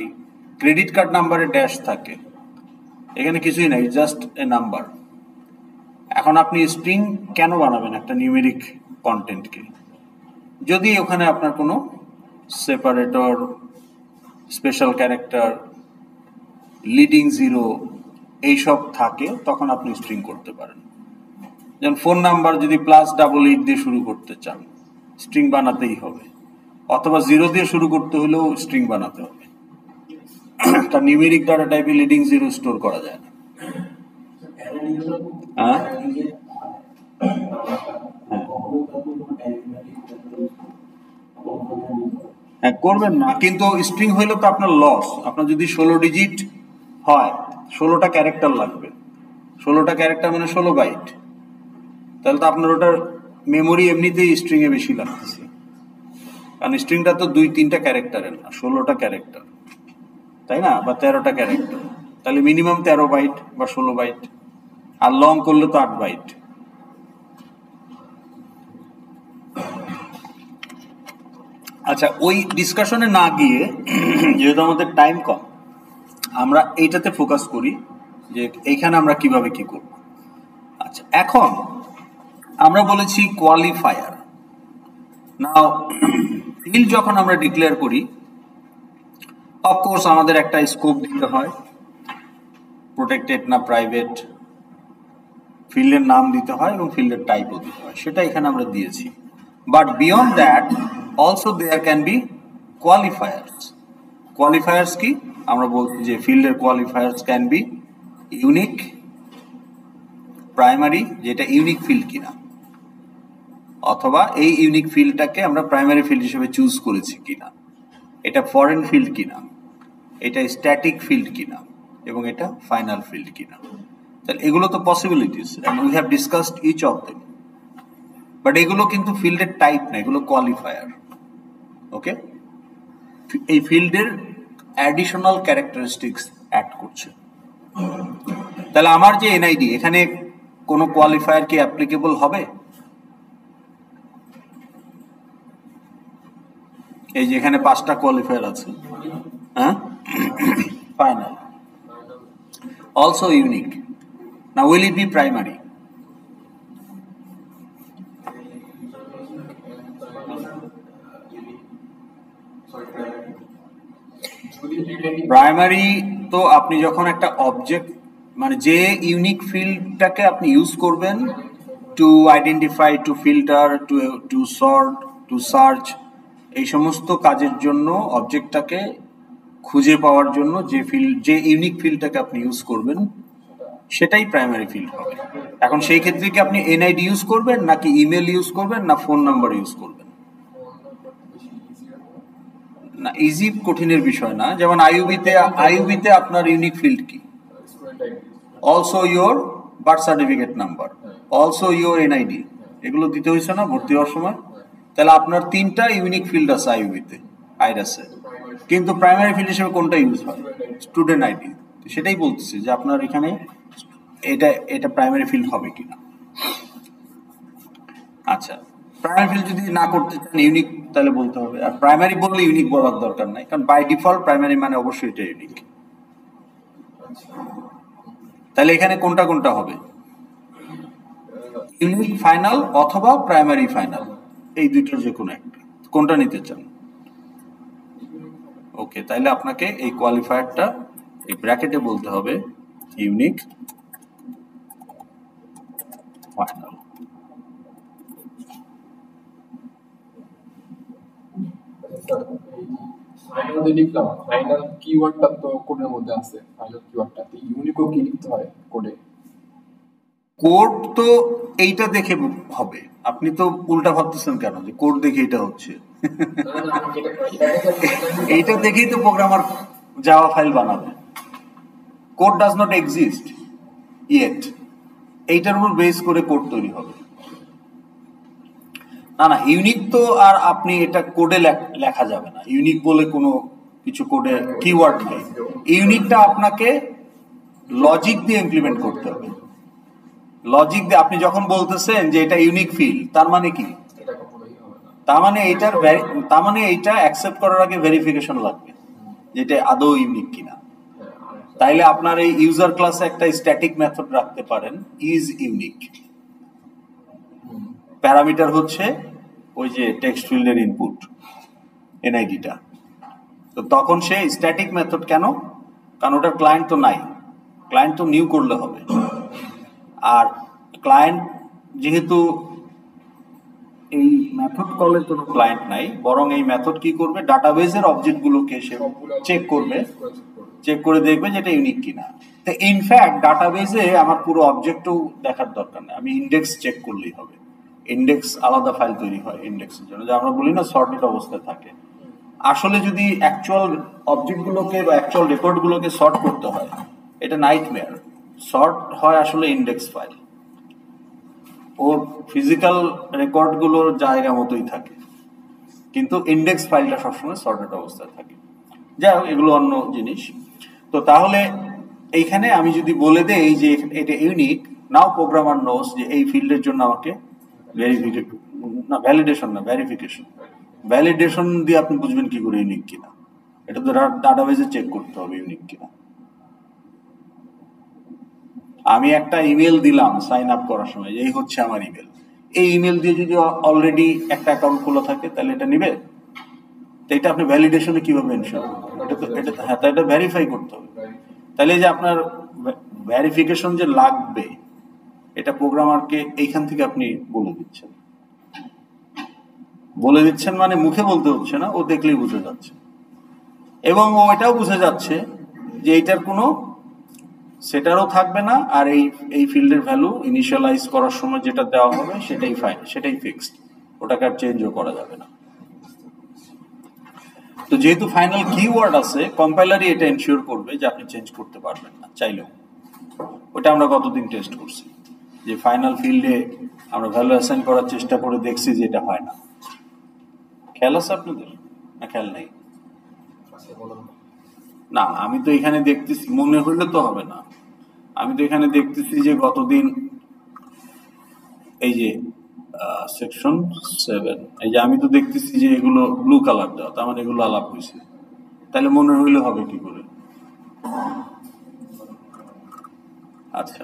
ক্রেডিট কার্ড নাম্বারে ড্যাশ থাকে, এখানে কিছুই নাই, জাস্ট এ নাম্বার। এখন আপনি স্ট্রিং কেন বানাবেন একটা নিউমেরিক কন্টেন্টকে? যদি ওখানে আপনার কোনো separator, special character, leading zero এইসব থাকে, তখন আপনি স্ট্রিং করতে পারেন। যেমন ফোন নাম্বার যদি +88 দিয়ে শুরু করতে চান, স্ট্রিং বানাতেই হবে, অথবা 0 দিয়ে শুরু করতে হলেও স্ট্রিং বানাতে হবে। তার নিউমেরিক ডাটা টাইপে লিডিং জিরো স্টোর করা যায় না। হ্যাঁ, হ্যাঁ করবেন না, কিন্তু স্ট্রিং হইলে তো আপনার লস। আপনার যদি 16 ডিজিট হয়, 16টা ক্যারেক্টার লাগবে, 16টা ক্যারেক্টার মানে 16 বাইট, তাহলে তো আপনার ওটার মেমোরি এমনিতেই স্ট্রিং এ বেশি লাগতেছে, কারণ স্ট্রিংটা তো 2-3টা ক্যারেক্টারের না, 16টা ক্যারেক্টার, তাই না? বা 13টা ক্যারেক্টার, তাহলে মিনিমাম 13 বাইট বা 16 বাইট, আর লং করলে তো 8 বাইট। আচ্ছা, ওই ডিসকাশনে না গিয়ে, যেহেতু আমাদের টাইম কম, আমরা এইটাতে ফোকাস করি যে এইখানে আমরা কিভাবে কি করব। আচ্ছা, এখন আমরা বলেছি কোয়ালিফায়ার। নাও ফিল্ড যখন আমরা ডিক্লেয়ার করি, অফকোর্স আমাদের একটা স্কোপ দিতে হয়, প্রোটেক্টেড না প্রাইভেট, ফিল্ডের নাম দিতে হয় এবং ফিল্ডের টাইপও দিতে হয়, সেটা এখানে আমরা দিয়েছি। But beyond that also there can be qualifiers. Qualifiers কি? আমরা বলছি যে ফিল্ডের qualifiers can be unique, primary, যেটা ইউনিক ফিল্ড কিনা, অথবা এই ইউনিক ফিল্ডটাকে আমরা প্রাইমারি ফিল্ড হিসেবে চুজ করেছি কিনা, এটা ফরেন ফিল্ড কিনা, এটা স্ট্যাটিক ফিল্ড কিনা, এবং এটা ফাইনাল ফিল্ড কিনা। তাহলে এগুলো তো possibilities, and we have discussed each of them. But এগুলো কিন্তু ফিল্ডের টাইপ না, এগুলো কোয়ালিফায়ার। ওকে, এই ফিল্ডের অ্যাডিশনাল ক্যারেক্টারিস্টিক্স অ্যাড করছে। তাহলে আমার যে এনআইডি, এখানে কোনো কোয়ালিফায়ার কি অ্যাপ্লিকেবল হবে? এই যে এখানে 5টা কোয়ালিফায়ার আছে। হ্যাঁ, final, also unique. Now will it be primary? Primary তো আপনি যখন একটা অবজেক্ট, মানে যে ইউনিক ফিল্ডটাকে আপনি ইউজ করবেন to identify, to filter, to sort, to search, এই সমস্ত কাজের জন্য, অবজেক্টটাকে খুঁজে পাওয়ার জন্য যে ইউনিক ফিল্ডটাকে আপনি ইউজ করবেন সেটাই প্রাইমারি ফিল্ড হবে। এখন সেই ক্ষেত্রে কি আপনি এনআইডি ইউজ করবেন, নাকি ইমেল ইউজ করবেন, না ফোন নাম্বার ইউজ করবেন? না, ইজি কঠিনের বিষয় না। যেমন আইইউবিতে আপনার ইউনিক ফিল্ড কি? Also your birth certificate number, also your NID, এগুলো দিতে হয়েছে না ভর্তি হওয়ার সময়? তাহলে আপনার 3টা ইউনিক ফিল্ড আছে আইইউবিতে, আইরাসে, কিন্তু প্রাইমারি ফিল্ড হিসেবে কোনটা ইউজ হয়? Student ID. সেটাই বলতেছি যে আপনার এখানে এটা প্রাইমারি ফিল্ড হবে কিনা। আচ্ছা, প্রাইমারি ফিল্ড যদি না করতে চান ইউনিক, তাহলে বলতে হবে। আর প্রাইমারি বললে ইউনিক বলার দরকার নাই, কারণ বাই ডিফল্ট প্রাইমারি মানে অবশ্যই এটা ইউনিক। তাহলে এখানে কোনটা কোনটা হবে? ইউনিক ফাইনাল অথবা প্রাইমারি ফাইনাল, এই দুইটার যে কোনো একটা, কোনটা নিতে চান? ওকে, তাহলে আপনাকে এই কোয়ালিফায়ারটা এই ব্র্যাকেটে বলতে হবে ইউনিক ফাইনাল। ফাইনাল যে লিখলাম, ফাইনাল কিওয়ার্ডটা তো কোডের মধ্যে আছে, ফাইনাল কিওয়ার্ডটা তো ইউনিকও কি লিখতে হয় কোডে? কোড তো এইটা দেখে হবে। আপনি তো উল্টা ভাবতেছেন কেন যে কোড দেখে এটা হচ্ছে? এইটা দেখেই তো প্রোগ্রামার জাভা ফাইল বানাবে। Code does not exist yet, এইটার উপর বেস করে কোড তৈরি হবে। না, ইউনিক তো আর আপনি এটা কোডে লেখা যাবে না। ইউনিক বলে কোনো কিছু কোডে কিওয়ার্ড নেই। ইউনিকটা আপনাকে লজিক দিয়ে ইমপ্লিমেন্ট করতে হবে। লজিক দিয়ে আপনি যখন বলতেছেন যে এটা ইউনিক ফিল্ড, তার মানে কি? তার মানে এইটা অ্যাকসেপ্ট করার আগে ভেরিফিকেশন লাগবে যেটা আদৌ ইউনিক কিনা। তাইলে আপনার এই ইউজার ক্লাসে একটা স্ট্যাটিক মেথড রাখতে পারেন, ইজ ইউনিক। প্যারামিটার হচ্ছে ওই যে টেক্সট ফিল্ডের ইনপুট, এনআইডিটা। তো তখন সে স্ট্যাটিক মেথড কেন? কারণ ওটার ক্লায়েন্ট তো নাই, ক্লায়েন্ট তো নিউ করলে হবে। আর ক্লায়েন্ট যেহেতু এই মেথড কলের কোনো ক্লায়েন্ট নাই, বরং এই মেথড কি করবে, ডাটাবেজের অবজেক্টগুলোকে সে চেক করে দেখবে যেটা ইউনিক কিনা। তো ইনফ্যাক্ট ডাটাবেজে আমার পুরো অবজেক্টও দেখার দরকার নেই, আমি ইন্ডেক্স চেক করলেই হবে। ইন্ডেক্স আলাদা ফাইল তৈরি হয় ইন্ডেক্সের জন্য, যে আমরা বলি না সর্টেড অবস্থায় থাকে। আসলে যদি অ্যাকচুয়াল অবজেক্টগুলোকে বা অ্যাকচুয়াল রেকর্ডগুলোকে সর্ট করতে হয়, এটা নাইটমেয়ার। সর্ট হয় আসলে ইন্ডেক্স ফাইল, ওর ফিজিক্যাল রেকর্ডগুলোর জায়গা মতোই থাকে, কিন্তু ইন্ডেক্স ফাইলটা সবসময় সর্টেড অবস্থায় থাকে। যাই হোক, এগুলো অন্য জিনিস। তো তাহলে এইখানে আমি যদি বলে দেই যে এটা ইউনিক, নাও প্রোগ্রামার নোস যে এই ফিল্ডের জন্য আমাকে ভ্যালিডেশন দিয়ে আপনি বুঝবেন কি করে ইউনিক কিনা? এটা তো ডাটাবেজে চেক করতে হবে ইউনিক কিনা। আমি একটা ইমেল দিলাম সাইন আপ করার সময়, এই হচ্ছে আমার ইমেল। এই ইমেল দিয়ে যদি অলরেডি একটা অ্যাকাউন্ট খোলা থাকে তাহলে এটা নিবে? তো এটা আপনি ভ্যালিডেশনে কিভাবে এনশিওর করবেন? এটা ভেরিফাই করতে হবে। তাহলে যে আপনার ভেরিফিকেশন যে লাগবে, এটা প্রোগ্রামারকে এইখান থেকে আপনি বলে দিচ্ছেন, মানে মুখে বলতে হচ্ছে না, ও দেখলেই বুঝে যাচ্ছে। এবং ও এটাও বুঝে যাচ্ছে যে এইটার কোনো সেটারও থাকবে না, আর এই ফিল্ডের ভ্যালু ইনিশিয়ালাইজ করার সময় যেটা দেওয়া হবে সেটাই ফিক্সড। ওটাকে আর চেঞ্জও করা যাবে না। তো যেহেতু ফাইনাল কিওয়ার্ড আছে, কম্পাইলারই এটা এনশিওর করবে যে আপনি চেঞ্জ করতে পারবেন না চাইলেও। ওটা আমরা কতদিন টেস্ট করছি, যে ফাইনাল ফিল্ডে আমরা ভ্যালু অ্যাসাইন করার চেষ্টা করে দেখছি যে এটা হয় না। খেয়াল আছে আপনাদের না খেয়াল নেই? না, আমি তো এখানে দেখতেছি, মনে হইলে তো হবে না। আমি তো এখানে দেখতেছি যে গতদিন এই যে সেকশন 7, এই যে আমি তো দেখতেছি যে এগুলো ব্লু কালার দেওয়া, তার মানে এগুলো আলাপ হয়েছে। তাহলে মনে হইলে হবে কি করে? আচ্ছা,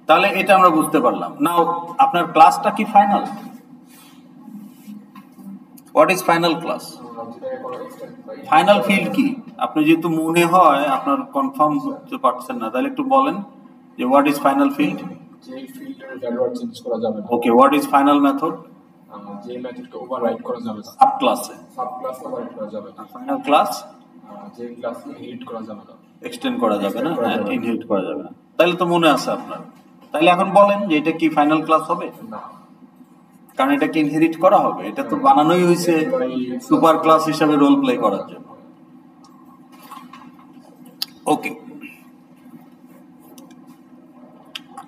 তাহলে এটা আমরা বুঝতে পারলাম। নাও আপনার ক্লাসটা কি final? What is final class? Final field কি? আপনি যেহেতু মনে হয় আপনার কনফার্ম করতে পারছেন না, তাহলে একটু বলেন যে হোয়াট ইজ ফাইনাল ফিল্ড? যে ফিল্ডের ভ্যালু আর চেঞ্জ করা যাবে না। ওকে, হোয়াট ইজ ফাইনাল মেথড? যে মেথডকে ওভাররাইড করা যাবে না। সাব ক্লাসে সাব ক্লাস ওভাররাইড করা যাবে না। ফাইনাল ক্লাস যে ক্লাসকে ইনহেরিট করা যাবে না। এক্সটেন্ড করা যাবে না, হ্যাঁ, ইনহেরিট করা যাবে না। তাহলে তো মনে আছে আপনার। তাহলে এখন বলেন যে এটা কি ফাইনাল ক্লাস হবে? না, কারণ এটাকে ইনহেরিট করা হবে। এটা তো বানানোই হয়েছে সুপার ক্লাস হিসাবে রোল প্লে করার জন্য। ওকে,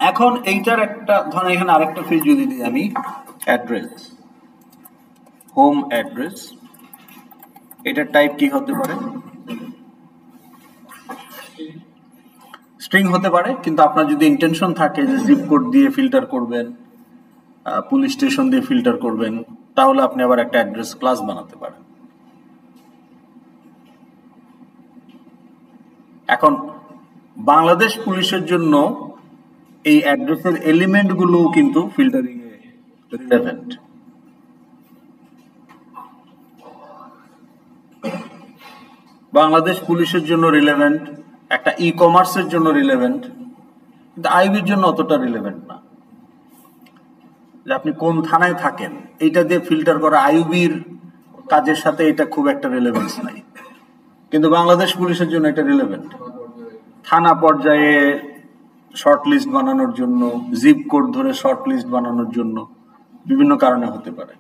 এখন এইটার একটা ধরেন এখানে আরেকটা ফিল্ড যদি দিই আমি, অ্যাড্রেস, হোম অ্যাড্রেস, এটার টাইপ কি হতে পারে? স্ট্রিং হতে পারে, কিন্তু আপনার যদি ইন্টেনশন থাকে যে জিপ কোড দিয়ে ফিল্টার করবেন, পুলিশ স্টেশন দিয়ে ফিল্টার করবেন, তাহলে আপনি আবার একটা অ্যাড্রেস ক্লাস বানাতে পারেন। এখন বাংলাদেশ পুলিশের জন্য এই অ্যাড্রেসের এলিমেন্ট গুলো কিন্তু ফিল্টারিং এ রিলেভেন্ট। বাংলাদেশ পুলিশের জন্য রিলেভেন্ট, একটা ই কমার্সের জন্য রিলেভেন্ট, কিন্তু আইবির জন্য অতটা রিলেভেন্ট না। যে আপনি কোন থানায় থাকেন এইটা দিয়ে ফিল্টার করা আইবির কাজের সাথে এটা খুব একটা রিলেভেন্স নাই, কিন্তু বাংলাদেশ পুলিশের জন্য এটা রিলেভেন্ট। থানা পর্যায়ে শর্ট লিস্ট বানানোর জন্য, জিপ কোড ধরে শর্ট লিস্ট বানানোর জন্য বিভিন্ন কারণে হতে পারে।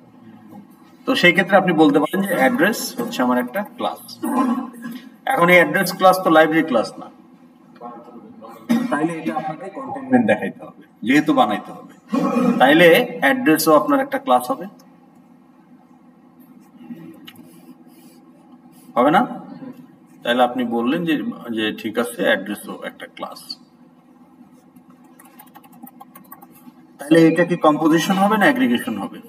তো সেই ক্ষেত্রে আপনি বলতে পারেন যে অ্যাড্রেস হচ্ছে আমার একটা ক্লাস। এখন এই অ্যাড্রেস ক্লাস তো লাইব্রেরি ক্লাস না, তাইলে এটা আপনাকে কন্টেইনমেন্ট দেখাইতে হবে, যেহেতু বানাইতে হবে, তাইলে অ্যাড্রেসও আপনার একটা ক্লাস হবে, হবে না? তাহলে আপনি বললেন যে ঠিক আছে, অ্যাড্রেসও একটা ক্লাস। তাহলে এটা কি কম্পোজিশন হবে না অ্যাগ্রিগেশন হবে?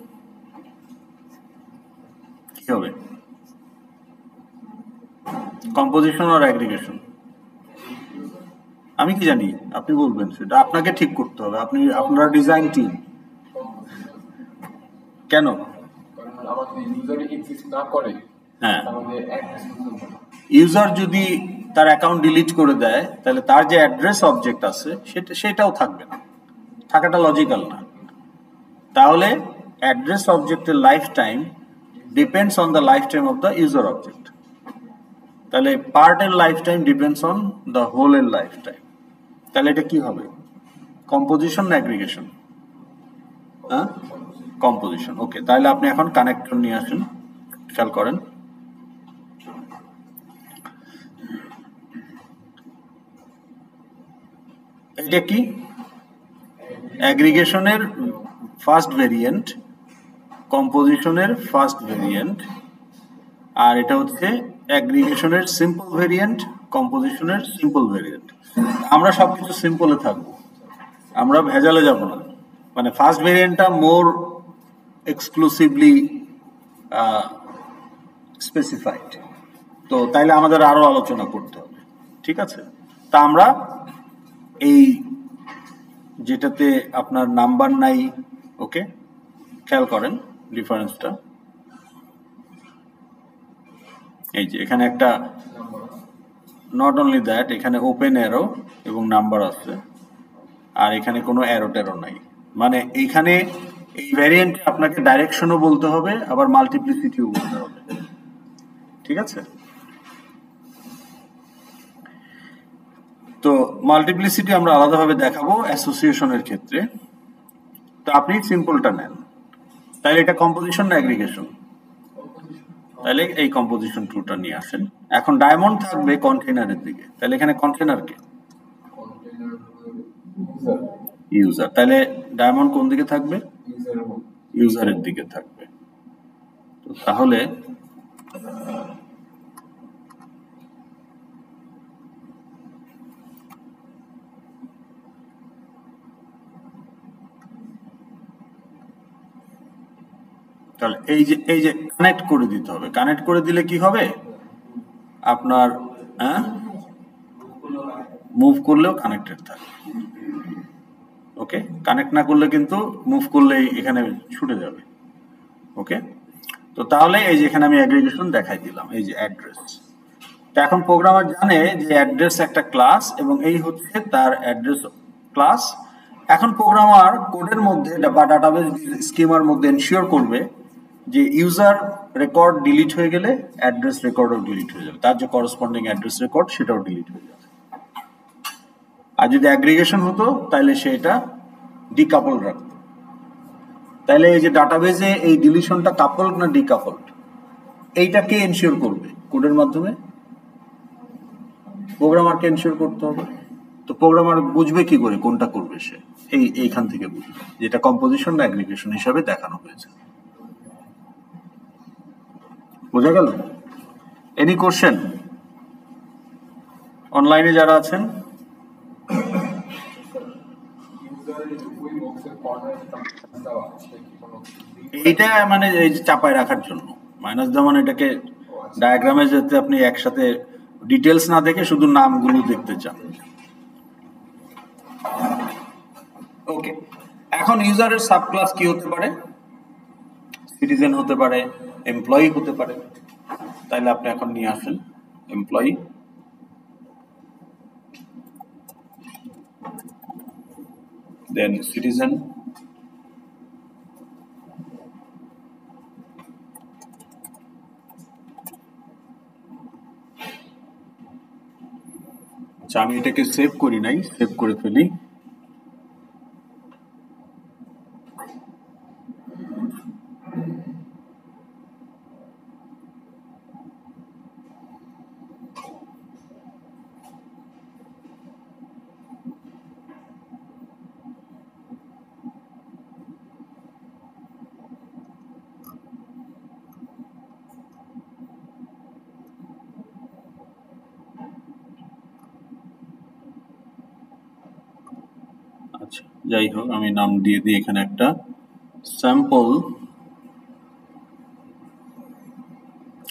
কি হবে? কম্পোজিশন আর অ্যাগ্রিগেশন? আমি কি জানি, আপনি বলবেন, সেটা আপনাকে ঠিক করতে হবে। আপনারা ডিজাইন টিম। কেন? হ্যাঁ, ইউজার যদি তার অ্যাকাউন্ট ডিলিট করে দেয়, তাহলে তার যে অ্যাড্রেস অবজেক্ট আছে সেটাও থাকবে না, থাকাটা লজিক্যাল না। তাহলে অ্যাড্রেস অবজেক্টের life time depends on the life time of the user object. তাহলে পার্টের life time depends on the হোলের লাইফ টাইম। তাহলে এটা কি হবে? কম্পোজিশন না অ্যাগ্রিগেশন? হ্যাঁ, কম্পোজিশন। ওকে, তাহলে আপনি এখন কানেক্টর নিয়ে আসুন, খেয়াল করেন। এটা কি? অ্যাগ্রিগেশনের ফার্স্ট ভেরিয়েন্ট, কম্পোজিশনের ফার্স্ট ভেরিয়েন্ট, আর এটা হচ্ছে অ্যাগ্রিগেশনের সিম্পল ভেরিয়েন্ট, কম্পোজিশনের সিম্পল ভেরিয়েন্ট। আমরা সবকিছু সিম্পলে থাকবো, আমরা ভেজালে যাব না। মানে ফার্স্ট ভেরিয়েন্টটা মোর এক্সক্লুসিভলি স্পেসিফাইড, তো তাইলে আমাদের আরো আলোচনা করতে হবে, ঠিক আছে? তা আমরা এই যেটাতে আপনার নাম্বার নাই, ওকে, খেয়াল করেন ডিফারেন্সটা। এই যে এখানে একটা, নট অনলি দ্যাট, এখানে ওপেন অ্যারো এবং নাম্বার আছে, আর এখানে কোনো অ্যারো ট্যারো নাই। মানে এইখানে এই ভ্যারিয়েন্টে আপনাকে ডাইরেকশনও বলতে হবে, আবার মাল্টিপ্লিসিটিও বলতে হবে, ঠিক আছে? তো মাল্টিপ্লিসিটি আমরা আলাদাভাবে দেখাবো অ্যাসোসিয়েশনের ক্ষেত্রে। তো আপনি সিম্পলটা নেন, তাহলে এটা কম্পোজিশন না অ্যাগ্রিগেশন? তাহলে এই কম্পোজিশন ট্রুটা নিয়ে আসেন। এখন ডায়মন্ড থাকবে কন্টেইনারের দিকে, তাহলে এখানে কন্টেইনার কে? ইউজার। তাহলে ডায়মন্ড কোন দিকে থাকবে? ইউজারের দিকে থাকবে। তো তাহলে তাহলে এই যে কানেক্ট করে দিতে হবে। কানেক্ট করে দিলে কি হবে আপনার, মুভ করলেও কানেক্টেড থাকবে। ওকে, কানেক্ট না করলে কিন্তু মুভ করলেই এখানে ছুটে যাবে। ওকে, তো তাহলে এই যে এখানে আমি অ্যাগ্রিগেশন দেখাই দিলাম, এই যে অ্যাড্রেস। তো এখন প্রোগ্রামার জানে যে অ্যাড্রেস একটা ক্লাস এবং এই হচ্ছে তার অ্যাড্রেস ক্লাস। এখন প্রোগ্রামার কোডের মধ্যে বা ডাটাবেস স্কিমার মধ্যে এনশিওর করবে যে ইউজার রেকর্ড ডিলিট হয়ে গেলে অ্যাড্রেস রেকর্ডও ডিলিট হয়ে যাবে, তার যে করসপন্ডিং অ্যাড্রেস রেকর্ড সেটাও ডিলিট হয়ে যাবে। আর যদি অ্যাগ্রিগেশন হতো তাহলে সেটা ডিকাপল রাখতো। তাহলে এই যে ডাটাবেসে এই ডিলিশনটা কাপলড না ডিকাপলড, এইটাকে এনশিওর করবে কোডের মাধ্যমে? প্রোগ্রামারকে এনশিওর করতে হবে। তো প্রোগ্রামার বুঝবে কি করে কোনটা করবে সে? এইখান থেকে বুঝবে যেটা কম্পোজিশন না অ্যাগ্রিগেশন হিসাবে দেখানো হয়েছে। বোঝা গেল? এনি কোশ্চেন অনলাইনে যারা আছেন? এইটা মানে এই যে চাপায় রাখার জন্য মাইনাস দেওয়া, মানে এটাকে ডায়াগ্রামে যাতে আপনি একসাথে ডিটেলস না দেখে শুধু নামগুলো দেখতে চান। ওকে, এখন ইউজারের সাবক্লাস কি হতে পারে? সিটিজেন হতে পারে, এমপ্লয়ি হতে পারে। তাইলে আপনি এখন নিয়ে আসেন এমপ্লয়ি, দেন সিটিজেন, আচ্ছা আমি এটাকে সেভ করি নাই, সেভ করে ফেলি। আচ্ছা যাই হোক, আমি নাম দিয়ে দিই এখানে একটা স্যাম্পল,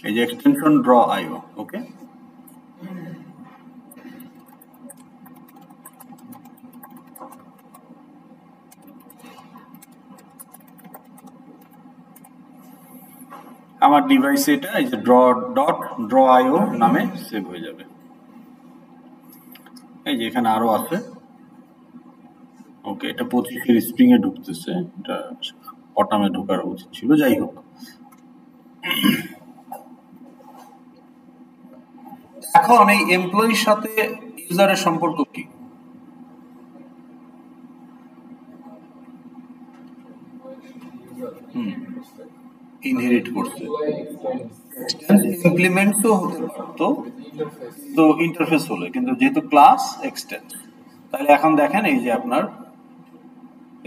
এই যে এক্সটেনশন ড্র আইও। ওকে, আমার ডিভাইসে এটা এই যে ড্র আইও নামে সেভ হয়ে যাবে। এই যে এখানে আরো আছে। ওকে, এটা 25 স্প্রিং এ ঢুকতেছে, এটা বটমে ঢোকার উচিত ছিল। যাই হোক, এখন এই এমপ্লয়ির সাথে ইউজারের সম্পর্ক কি? ইনহেরিট করছে, ইমপ্লিমেন্ট তো হতে পারতো, তো ইন্টারফেস হলো, কিন্তু যেহেতু ক্লাস এক্সটেন্ড, তাহলে এখন দেখেন এই যে আপনার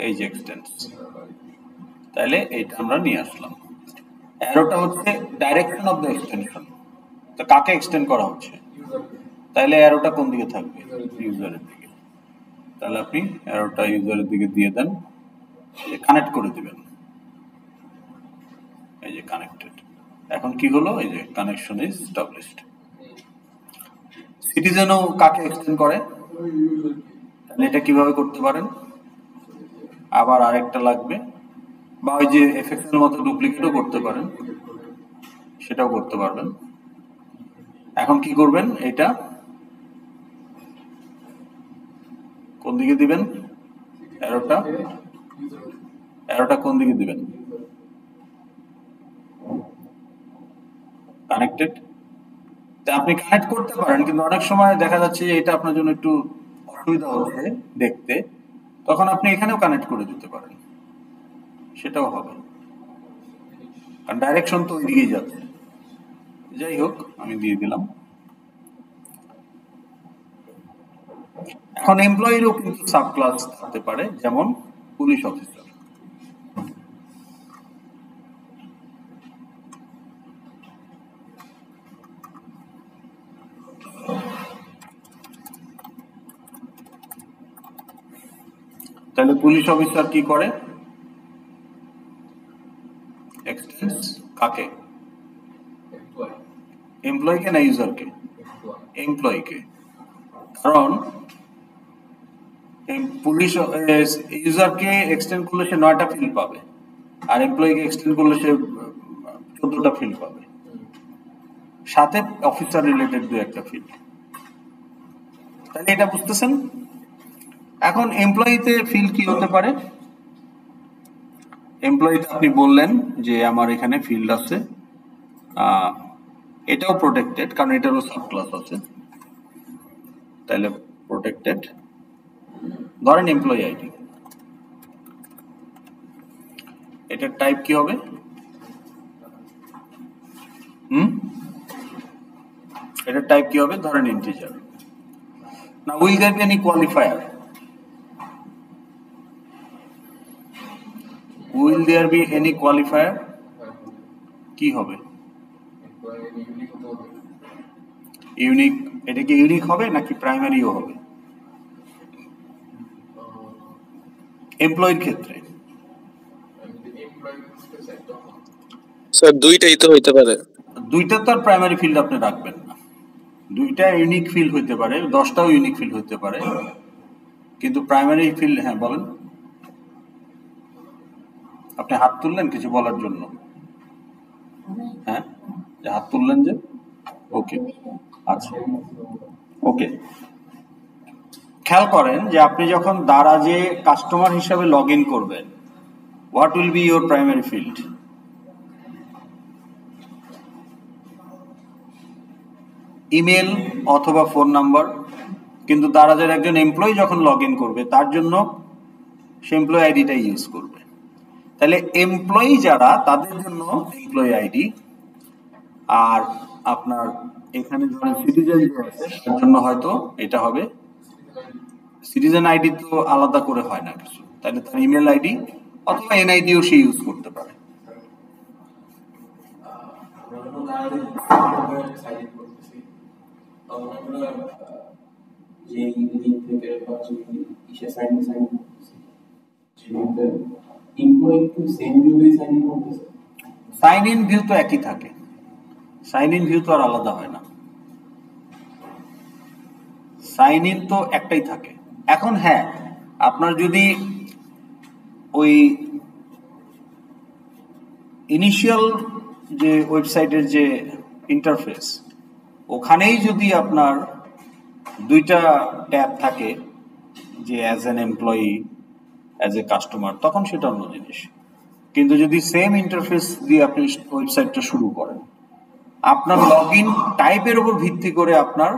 এই যে এক্সটেন্ড, তাহলে এইটা আমরা নিয়ে আসলাম। অ্যারোটা হচ্ছে ডাইরেকশন অফ দ্য এক্সটেনশন, তো কাকে এক্সটেন্ড করা হচ্ছে? তাহলে অ্যারোটা কোন দিকে থাকবে? ইউজারের দিকে। তাহলে আপনি অ্যারোটা ইউজারের দিকে দিয়ে দেন, কানেক্ট করে দিবেন। এই যে কানেক্টেড। এখন কি হলো? এই যে কানেকশন ইজ এস্টাবলিশড। সিটিজেনও কাকে এক্সটেন্ড করে? তাহলে এটা কিভাবে করতে পারেন? আবার আরেকটা লাগবে, বা ওই যে এফএক্স এর মতো ডুপ্লিকেটও করতে পারেন, সেটাও করতে পারবেন। এখন কি করবেন? এটা কোন দিকে দিবেন? অ্যারোটা কোন দিকে দিবেন? কানেক্টেড। আপনি কানেক্ট করতে পারেন, কিন্তু অনেক সময় দেখা যাচ্ছে যে এটা আপনার জন্য একটু অসুবিধা হচ্ছে দেখতে, তখন আপনি এখানেও কানেক্ট করে দিতে পারেন। সেটাও হবে, কারণ ডাইরেকশন তো ওইদিকেই যাচ্ছে। যাই হোক, আমি দিয়ে দিলাম। এখন এমপ্লয়িরও কিন্তু সাব ক্লাস থাকতে পারে, যেমন পুলিশ অফিসার। তাহলে পুলিশ অফিসার কি করে? এক্সটেন্স কাকে? এমপ্লয়িকে না ইউজারকে? এমপ্লয়িকে। কারণ পুলিশ ইউজারকে এক্সটেন্ড করলে সে 9টা ফিল্ড পাবে, আর এমপ্লয়িকে এক্সটেন্ড করলে সে 14টা ফিল্ড পাবে, সাথে অফিসার রিলেটেড 2-1টা ফিল্ড। তাহলে এটা বুঝতেছেন? এখন এমপ্লয়িতে ফিল্ড কি হতে পারে? এমপ্লয়িতে আপনি বললেন যে আমার এখানে ফিল্ড আছে, এটাও প্রোটেক্টেড কারণ এটারও সাব ক্লাস আছে, তাহলে প্রোটেক্টেড। ধরেন এমপ্লয়ি আইডি, এটার টাইপ কি হবে? এটার টাইপ কি হবে? ধরেন ইন্টিজার। না, will there be any qualifier? Will there be any qualifier? কি হবে? ইউনিক। এটা কি ইউনিক হবে নাকি প্রাইমারিও হবে এমপ্লয়ির ক্ষেত্রে? স্যার দুইটাই তো হইতে পারে। দুইটা তো আর প্রাইমারি ফিল্ড আপনি রাখবেন না, দুইটা ইউনিক ফিল্ড হইতে পারে, 10টাও ইউনিক ফিল্ড হইতে পারে, কিন্তু প্রাইমারি ফিল্ড। হ্যাঁ বলেন, আপনি হাত তুললেন কিছু বলার জন্য? হ্যাঁ, যে হাত তুললেন যে, ওকে, আচ্ছা, ওকে। খেয়াল করেন যে আপনি যখন দারাজে কাস্টমার হিসাবে লগ ইন করবেন, what will B your primary field? Email অথবা ফোন নাম্বার। কিন্তু দারাজের একজন এমপ্লয়ি যখন লগ ইন করবে তার জন্য সে এমপ্লয়ি আইডিটা ইউজ করবে। তাহলে এমপ্লয়ি যারা, তাদের জন্য এমপ্লয়ি আইডি, আর আপনার এখানে ধরেন সিটিজেন যে আছে তার জন্য হয়তো এটা হবে সিটিজেন আইডি। তো আলাদা করে হয় না কিছু, তাহলে তার ইমেল আইডি অথবা এনআইডিও সে ইউজ করতে পারে। সাইন ইন ভিউ তো একই থাকে, সাইন ইন ভিউ তো আর আলাদা হয় না, সাইন ইন তো একটাই থাকে। এখন হ্যাঁ, আপনার যদি ওই ইনিশিয়াল যে ওয়েবসাইটের যে ইন্টারফেস, ওখানেই যদি আপনার দুইটা ট্যাব থাকে, যে as an employee, as a customer, তখন সেটা অন্য জিনিস। কিন্তু যদি সেম ইন্টারফেস দিয়ে আপনি ওয়েবসাইটটা শুরু করেন, আপনার লগ ইন টাইপের উপর ভিত্তি করে আপনার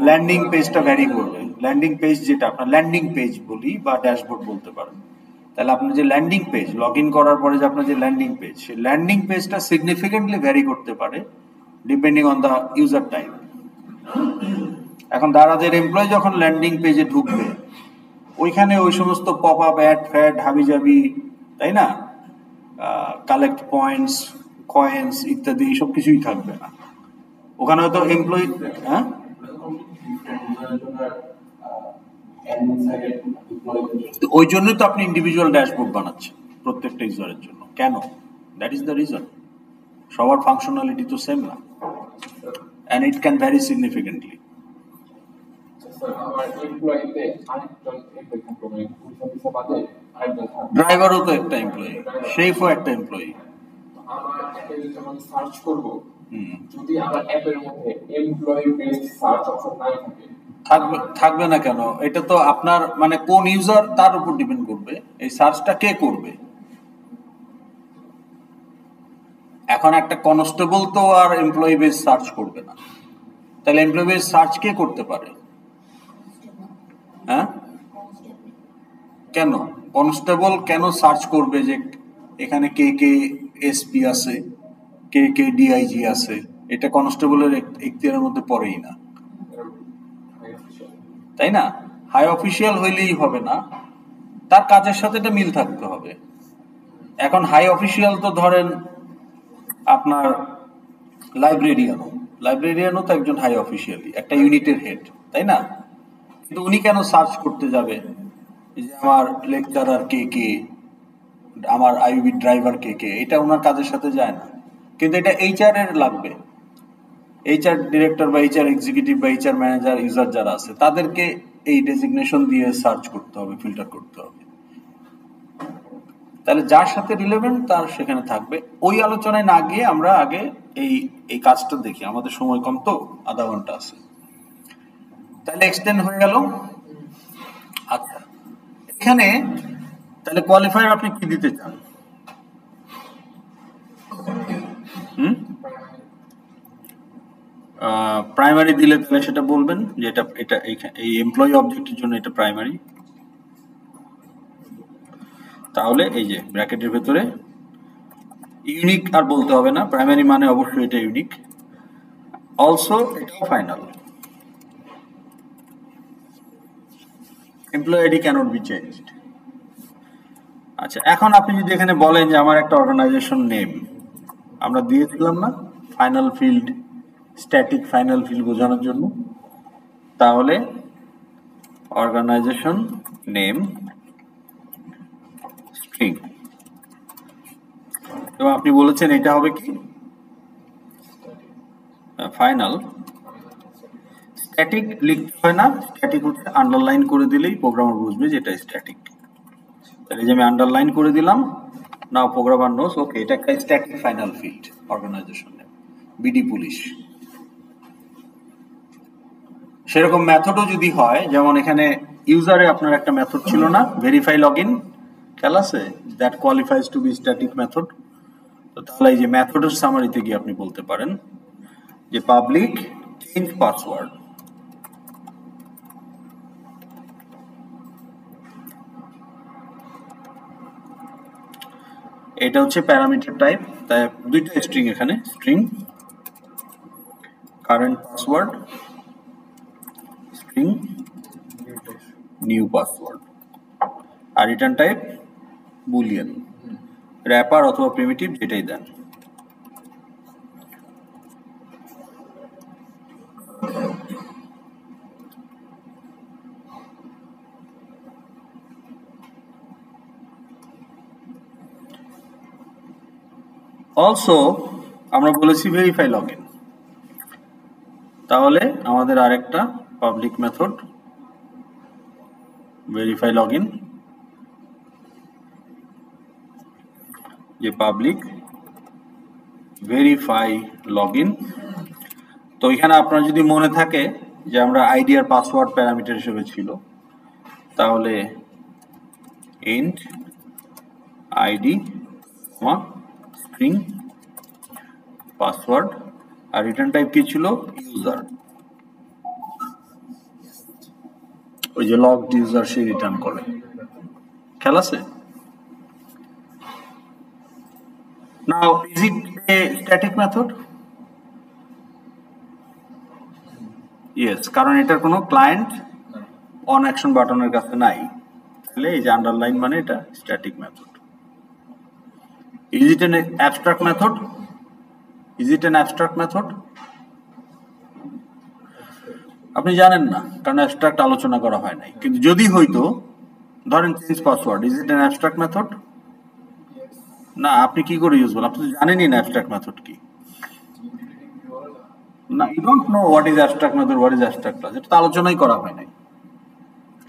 ল্যান্ডিং পেজটা ভ্যারি করবে। ল্যান্ডিং পেজ যেটা আপনার ল্যান্ডিং পেজ বলি বা ড্যাশবোর্ড বলতে পারেন, তাহলে আপনার যে ল্যান্ডিং পেজ, লগ ইন করার পরে যে আপনার যে ল্যান্ডিং পেজ, সেই ল্যান্ডিং পেজটা সিগনিফিকেন্টলি ভ্যারি করতে পারে depending on the user type. এখন দারাজের এমপ্লয়ি যখন ল্যান্ডিং পেজে ঢুকবে, ওইখানে ওই সমস্ত পপ আপ অ্যাড ফ্যাড হাবিজাবি, তাই না, কালেক্ট পয়েন্টস, কয়েন্স ইত্যাদি এইসব কিছুই থাকবে না। ওখানে হয়তো এমপ্লয়ি, হ্যাঁ, ওই জন্যই তো আপনি ইন্ডিভিজুয়াল ড্যাশবোর্ড বানাচ্ছেন প্রত্যেকটা ইউজারের জন্য। কেন? That is the reason. সবার ফাংশনালিটি তো সেম না, and it can vary significantly. ড্রাইভারও তো একটা এমপ্লয়ি, শেফও একটা এমপ্লয়ি। যদি আমার অ্যাপের মধ্যে এমপ্লয়ি বেসড সার্চ অপশন না থাকে, থাকবে না কেন? এটা তো আপনার মানে কোন ইউজার তার উপর ডিপেন্ড করবে, এই সার্চটা কে করবে। এখন একটা কনস্টেবল তো আর এমপ্লয়ি বেস সার্চ করবে না, তাহলে এমপ্লয়ি বেস সার্চ কে করতে পারে? হ্যাঁ, কেন কনস্টেবল কেন সার্চ করবে যে এখানে কে কে এসপি আছে, কে কে ডিআইজি আছে? এটা কনস্টেবলের এখতিয়ারের মধ্যে পড়েই না, তাই না? হাই অফিসিয়াল হইলেই হবে না, তার কাজের সাথে এটা মিল থাকতে হবে। এখন হাই অফিসিয়াল তো ধরেন আপনার লাইব্রেরিয়ানও তো একজন হাই অফিসিয়ালি, একটা ইউনিটের হেড, তাই না? কিন্তু উনি কেন সার্চ করতে যাবে যে আমার লেকচারার কে কে, আমার আইবি ড্রাইভার কে কে? এটা ওনার কাজের সাথে যায় না। কিন্তু এটা এইচআর এর লাগবে, এইচআর ডিরেক্টর বা এইচআর এক্সিকিউটিভ বা এইচআর ম্যানেজার ইউজার যারা আছে তাদেরকে এই ডেজিগনেশন দিয়ে সার্চ করতে হবে, ফিল্টার করতে হবে। তাহলে যার সাথে রিলেভেন্ট তার সেখানে থাকবে। ওই আলোচনায় না গিয়ে আমরা আগে এই কাজটা দেখি, আমাদের সময় কম তো, আধা ঘন্টা আছে। তাহলে এক্সটেন্ড হয়ে গেল। আচ্ছা, এখানে তাহলে কোয়ালিফায়ার আপনি কি দিতে চান? প্রাইমারি দিলে তাহলে সেটা বলবেন যে এটা এই এমপ্লয়ি অবজেক্টের জন্য এটা প্রাইমারি। তাহলে এই যে ব্র্যাকেটের ভেতরে ইউনিক আর বলতে হবে না, প্রাইমারি মানে অবশ্যই এটা ইউনিক। অলসো এটাও final. Employee ID cannot be changed. আচ্ছা, এখন আপনি যদি এখানে বলেন যে আমার একটা অর্গানাইজেশন নেম, আমরা দিয়েছিলাম না final field, static final field বোঝানোর জন্য, তাহলে অর্গানাইজেশন নেম স্ট্রিং, এবং আপনি বলেছেন এটা হবে কি ফাইনাল। স্ট্যাটিক লিখতে হয় না, স্ট্যাটিক হচ্ছে আন্ডারলাইন করে দিলেই প্রোগ্রামার বুঝবে যে এটা স্ট্যাটিক। তাহলে যে আমি আন্ডারলাইন করে দিলাম, নাও প্রোগ্রামার নোস ওকে এটা একটা static final field organisation name, BD police. সেরকম মেথডও যদি হয়, যেমন এখানে ইউজারে আপনার একটা মেথড ছিল না, ভেরিফাই লগইন, খেয়াল আছে? That qualifies to be static method. তো তাহলে এই যে মেথডের সামারিতে গিয়ে আপনি বলতে পারেন যে পাবলিক চেঞ্জ পাসওয়ার্ড, এটা হচ্ছে প্যারামিটার টাইপ, তাই দুইটা স্ট্রিং এখানে, string current password, string new password, আর রিটার্ন টাইপ বুলিয়ান, র্যাপার অথবা প্রিমিটিভ যেটাই দেন। অলসো আমরা বলেছি ভেরিফাই লগইন, তাহলে আমাদের আরেকটা পাবলিক মেথড ভেরিফাই লগইন, যে পাবলিক ভেরিফাই লগইন। তো এখানে আপনার যদি মনে থাকে যে আমরা আইডি আর পাসওয়ার্ড প্যারামিটার হিসেবে ছিল, তাহলে ইন্ট আইডি স্ট্রিং পাসওয়ার্ড, আর রিটার্ন টাইপ কি ছিল ইউজার, ওই যে লগড ইউজার সে রিটার্ন করে, খেয়াল আছে? Now is it A static method? Yes, কারণ এটার কোনো ক্লায়েন্ট অন অ্যাকশন বাটনের কাছে নাই, তাহলে এই যে আন্ডারলাইন মানে এটা static method. Is it N abstract method? Is it N abstract method? আপনি জানেন না, কারণ অ্যাবস্ট্রাক্ট আলোচনা করা হয় নাই। কিন্তু যদি হইতো, ধরেন change password, is it N abstract method? না, আপনি কি করে ইউজ বলেন? আপনি তো জানেনই না অ্যাবস্ট্রাক্ট মেথড কি। না, you don't know what is abstract method, what is abstract class, এটা তো আলোচনাই করা হয় নাই।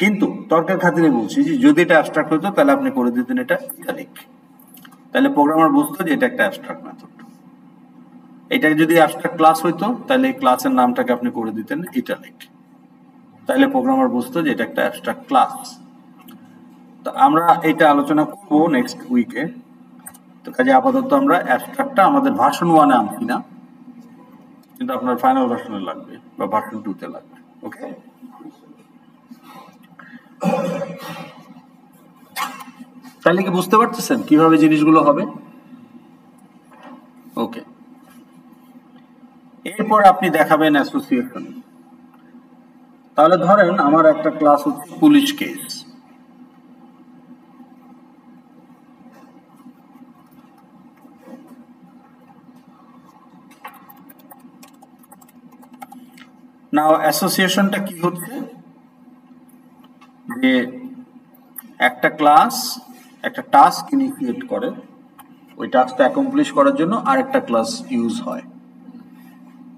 কিন্তু তর্কের খাতিরে বলছি যে যদি এটা অ্যাবস্ট্রাক্ট হতো তাহলে আপনি করে দিতেন এটা ইটালিক, তাহলে প্রোগ্রামার বুঝতো যে এটা একটা অ্যাবস্ট্রাক্ট মেথড। এটা যদি অ্যাবস্ট্রাক্ট ক্লাস হইতো তাহলে এই ক্লাসের নামটাকে আপনি করে দিতেন ইটালিক, তাহলে প্রোগ্রামার বুঝতো যে এটা একটা অ্যাবস্ট্রাক্ট ক্লাস। তো আমরা এটা আলোচনা করবো নেক্সট উইকে। তো কাজে আপাতত আমরা অ্যাবস্ট্রাক্টটা আমাদের ভার্সন 1-এ আনছি না, কিন্তু আপনার ফাইনাল ভার্সনে লাগবে বা ভার্সন 2-তে লাগবে। ওকে। তাহলে কি বুঝতে পারতেছেন কিভাবে জিনিসগুলো হবে? ওকে, এরপর আপনি দেখাবেন অ্যাসোসিয়েশন। তাহলে ধরেন আমার একটা ক্লাস হচ্ছে পুলিশ কেস। নাও অ্যাসোসিয়েশনটা কি হচ্ছে, যে একটা ক্লাস একটা টাস্ক ইনিশিয়েট করে, ওই টাস্কটা অ্যাকমপ্লিশ করার জন্য আরেকটা ক্লাস ইউজ হয়।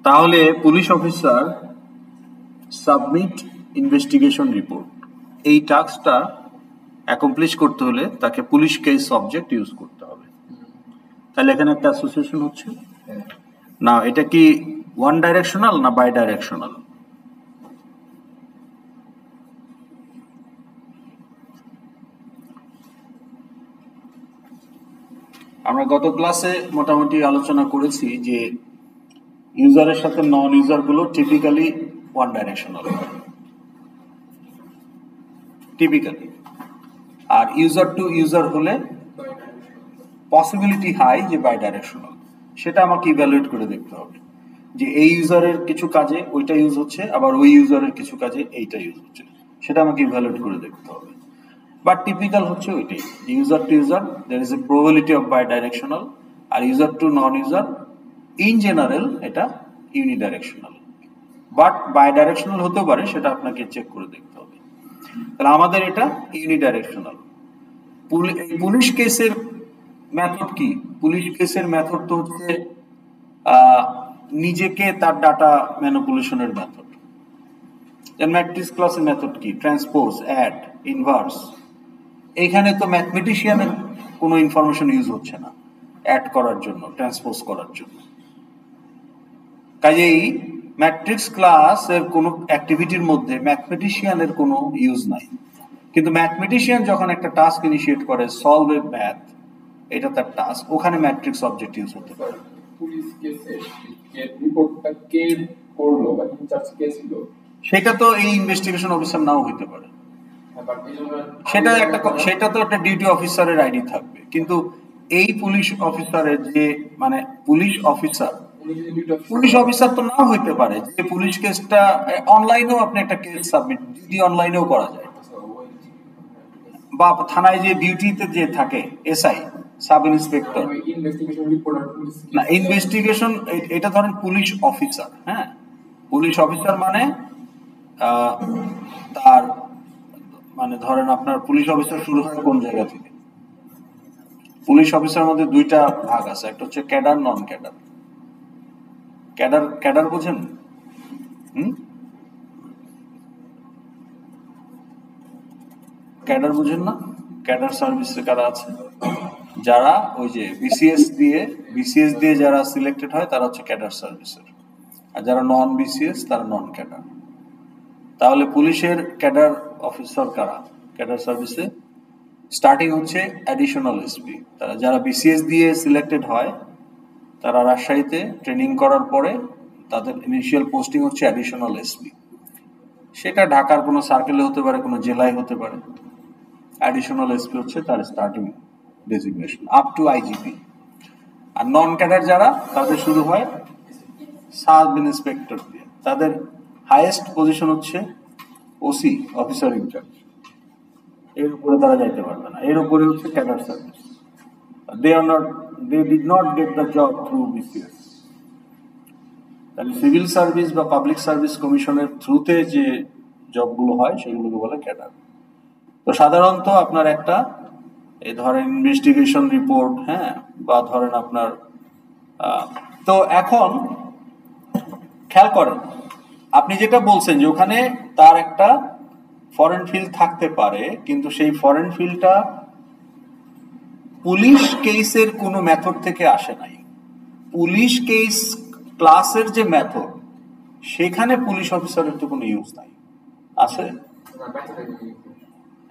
তাহলে police officer submit investigation report, এই টাস্কটা অ্যাকমপ্লিশ করতে হলে তাকে পুলিশ কেস অবজেক্ট ইউজ করতে হবে। তাহলে এখানে একটা অ্যাসোসিয়েশন হচ্ছে না। এটা কি ওয়ান ডাইরেকশনাল না বাই ডাইরেকশনাল? আমরা গত ক্লাসে মোটামুটি আলোচনা করেছি যে ইউজারের সাথে নন ইউজার গুলো typically one directional, typically. R user to user হলে পসিবিলিটি হাই যে বাই ডাইরেকশনাল। সেটা আমাকে ইভ্যালুয়েট করে দেখতে হবে যে এই ইউজারের কিছু কাজে ওইটা ইউজ হচ্ছে, আবার ওই ইউজারের কিছু কাজে এইটা ইউজ হচ্ছে, সেটা আমাকে ইভ্যালুয়েট করে দেখতে হবে। বাট টিপিক্যাল হচ্ছে ওইটাই, user to user there is a probability of bidirectional, আর user to non user in general এটা ইউনিডাইরেকশনাল। বাট বাইডাইরেকশনাল হতেও পারে, সেটা আপনাকে চেক করে দেখতে হবে। তাহলে আমাদের এটা ইউনিডাইরেকশনাল। পুলিশ কেসের মেথড কি? পুলিশ কেসের মেথড তো হচ্ছে নিজেকে তার ডাটা ম্যানিপুলেশনের মেথড। ম্যাট্রিক্স ক্লাসের মেথড কি? Transpose, add, inverse. এইখানে তো ম্যাথমেটিশিয়ানের কোনো ইনফরমেশন ইউজ হচ্ছে না অ্যাড করার জন্য, ট্রান্সপোজ করার জন্য। কাজেই ম্যাট্রিক্স ক্লাসের কোনো অ্যাক্টিভিটির মধ্যে ম্যাথমেটিশিয়ানের কোনো ইউজ নাই। কিন্তু ম্যাথমেটিশিয়ান যখন একটা টাস্ক ইনিশিয়েট করে, সলভ এ ম্যাথ, এটা তার টাস্ক, ওখানে ম্যাট্রিক্স অবজেক্ট ইউজ হতে পারে। পুলিশ কেসে রিপোর্টটা কে করলো বা ইনচার্জ কে ছিল, সেটা তো এই ইনভেস্টিগেশন অফিসার নাও হইতে পারে। সেটা তো একটা ডিউটি অফিসারের আইডি থাকবে। কিন্তু এই পুলিশ অফিসারের যে মানে পুলিশ অফিসার তো নাও হইতে পারে, যে পুলিশ কেসটা অনলাইনেও আপনি একটা কেস সাবমিট যদি অনলাইনেও করা যায়, বা থানায় যে ডিউটিতে যে থাকে এসআই, সাব ইন্সপেক্টর না, ইনভেস্টিগেশন এটা ধরেন পুলিশ অফিসার। হ্যাঁ, পুলিশ অফিসার মানে তার মানে ধরেন আপনার পুলিশ অফিসার শুরু হয় কোন জায়গা থেকে? পুলিশ অফিসার মধ্যে দুইটা ভাগ আছে, একটা হচ্ছে ক্যাডার, নন ক্যাডার। ক্যাডার বোঝেন? ক্যাডার বুঝেন না? ক্যাডার সার্ভিসে কারা আছে? যারা ওই যে বিসিএস দিয়ে যারা সিলেক্টেড হয় তারা হচ্ছে ক্যাডার সার্ভিসের, আর যারা নন বিসিএস তারা নন ক্যাডার। তাহলে পুলিশের ক্যাডার অফিসার কারা ক্যাডার সার্ভিসে? স্টার্টিং হচ্ছে অ্যাডিশনাল এসপি। তারা যারা বিসিএস দিয়ে সিলেক্টেড হয় তারা রাজশাহীতে ট্রেনিং করার পরে তাদের ইনিশিয়াল পোস্টিং হচ্ছে অ্যাডিশনাল এসপি। সেটা ঢাকার কোনো সার্কেলে হতে পারে, কোনো জেলায় হতে পারে। অ্যাডিশনাল এসপি হচ্ছে তার starting designation up to IGP. আর নন ক্যাডার যারা, তাদের শুরু হয় সাব ইন্সপেক্টর দিয়ে। তাদের হাইয়েস্ট পজিশন হচ্ছে ওসি, অফিসার ইনচার্জ। এর উপরে তারা যাইতে পারবে না। এর উপরে হচ্ছে cadre service. they did not get the job through BCS। তাহলে সিভিল সার্ভিস বা পাবলিক সার্ভিস কমিশনের থ্রুতে যে জবগুলো হয় সেগুলোকে বলে ক্যাডার। তো সাধারণত আপনার একটা এই ধরেন ইনভেস্টিগেশন রিপোর্ট, হ্যাঁ, বা ধরেন আপনার তো এখন খেয়াল করেন আপনি যেটা বলছেন যে ওখানে তার একটা ফরেন ফিল্ড থাকতে পারে, কিন্তু সেই ফরেন ফিল্ডটা পুলিশ কেসের কোনো মেথড থেকে আসে নাই। পুলিশ কেস ক্লাসের যে মেথড, সেখানে পুলিশ অফিসারের তো কোনো ইউজ নাই, আছে?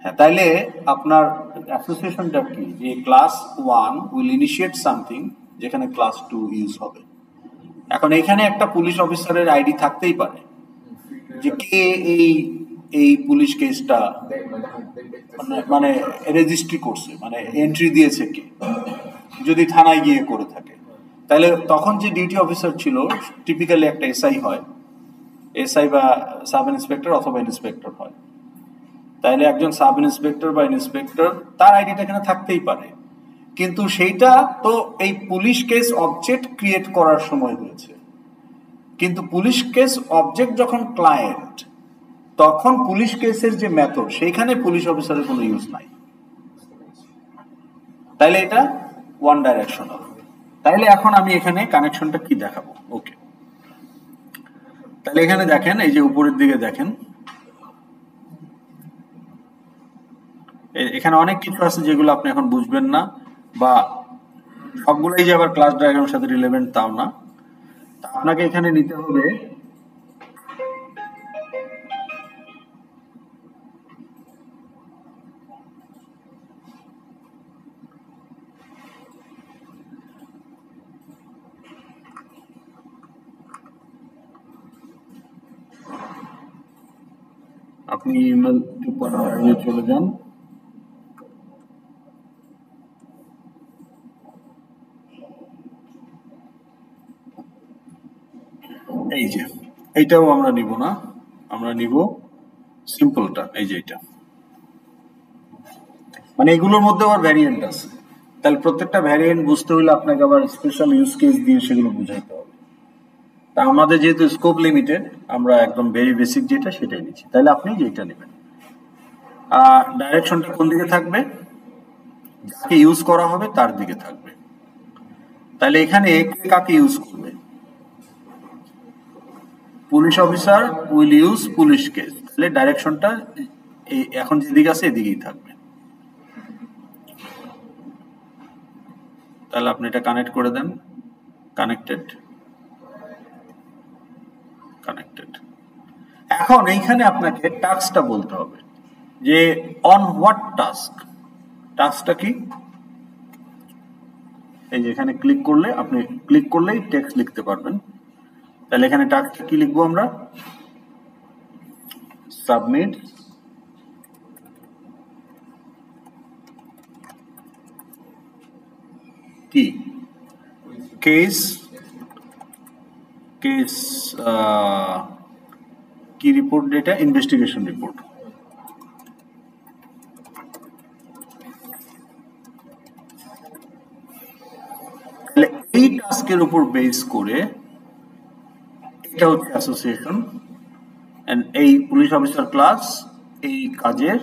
হ্যাঁ, তাইলে আপনার অ্যাসোসিয়েশনটা কি? যে ক্লাস 1 উইল ইনিশিয়েট সামথিং যেখানে ক্লাস 2 ইউজ হবে। এখন এখানে একটা পুলিশ অফিসারের আইডি থাকতেই পারে যে কে এই এই পুলিশ কেসটা মানে রেজিস্ট্রি করছে, মানে এন্ট্রি দিয়েছে কে, যদি থানায় গিয়ে করে থাকে, তাহলে তখন যে ডিউটি অফিসার ছিল টিপিক্যালি একটা এসআই হয়, এসআই বা সাব ইন্সপেক্টর অথবা ইন্সপেক্টর হয়। তাইলে একজন সাব ইন্সপেক্টর বা ইন্সপেক্টর তার আইডিটা এখানে থাকতেই পারে, কিন্তু সেইটা তো এই পুলিশ কেস অবজেক্ট ক্রিয়েট করার সময় হয়েছে। কিন্তু পুলিশ কেস অবজেক্ট যখন ক্লায়েন্ট, তখন পুলিশ কেসের যে মেথড সেইখানে পুলিশ অফিসারের কোনো ইউজ নাই। তাইলে এটা ওয়ান ডাইরেকশনাল। তাইলে এখন আমি এখানে কানেকশনটা কি দেখাবো? ওকে, তাহলে এখানে দেখেন, এই যে উপরের দিকে দেখেন, এখানে অনেক কিছু আছে যেগুলো আপনি এখন বুঝবেন না, বা সবগুলোই যে আবার ক্লাস ডায়াগ্রামের সাথে রিলেভেন্ট তাও না। আপনাকে এখানে নিতে হবে আপনি ইমেল চলে যান, এই যে এইটাও আমরা নিব না, আমরা নিব সিম্পলটা, এই যে এটা। মানে এগুলোর মধ্যে আবার ভ্যারিয়েন্ট আছে, তাহলে প্রত্যেকটা ভ্যারিয়েন্ট বুঝতে হলে আপনাকে আবার স্পেশাল ইউজ কেস দিয়ে সেগুলো বুঝাইতে হবে। তা আমাদের যেহেতু স্কোপ লিমিটেড, আমরা একদম ভেরি বেসিক যেটা সেটাই নিচ্ছি। তাহলে আপনি যেটা নেবেন, ডাইরেকশনটা কোন দিকে থাকবে? যাকে ইউজ করা হবে তার দিকে থাকবে। তাহলে এখানে কাকে ইউজ করবে? Police officer will use police case. তাহলে ডাইরেকশনটা এখন যেদিকে আছে এদিকেই থাকবে। তাহলে আপনি এটা কানেক্ট করে দেন, কানেক্টেড, কানেক্টেড। এখন এইখানে আপনাকে টাস্কটা বলতে হবে যে অন হোয়াট টাস্ক, টাস্কটা কি? এই যে এখানে ক্লিক করলে, আপনি ক্লিক করলেই টেক্সট লিখতে পারবেন। তাহলে এখানে টাস্কটা কি লিখবো আমরা? সাবমিট কি কেস, কেস কি রিপোর্ট? Data investigation report. এই টাস্কের উপর বেস করে এটা হচ্ছে অ্যাসোসিয়েশন, এন্ড এই পুলিশ অফিসার ক্লাস এই কাজের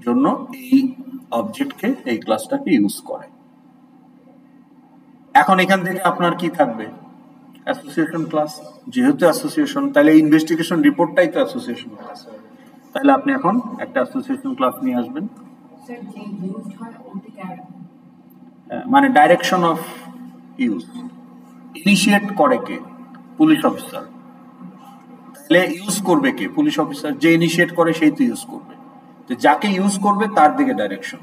জন্য এই অবজেক্টকে, এই ক্লাসটাকে ইউজ করে। এখন এখান থেকে আপনার কি থাকবে? Association class. যেহেতু অ্যাসোসিয়েশন, তাহলে ইনভেস্টিগেশন রিপোর্টটাই তো অ্যাসোসিয়েশন ক্লাস। তাহলে আপনি এখন একটা অ্যাসোসিয়েশন ক্লাস নিয়ে আসবেন। মানে ডাইরেকশন অফ ইউজ ইনিশিয়েট করে কে? Police officer. তাহলে ইউজ করবে কে? Police officer. যে ইনিশিয়েট করে সেই তো ইউজ করবে, তো যাকে ইউজ করবে তার দিকে ডাইরেকশন।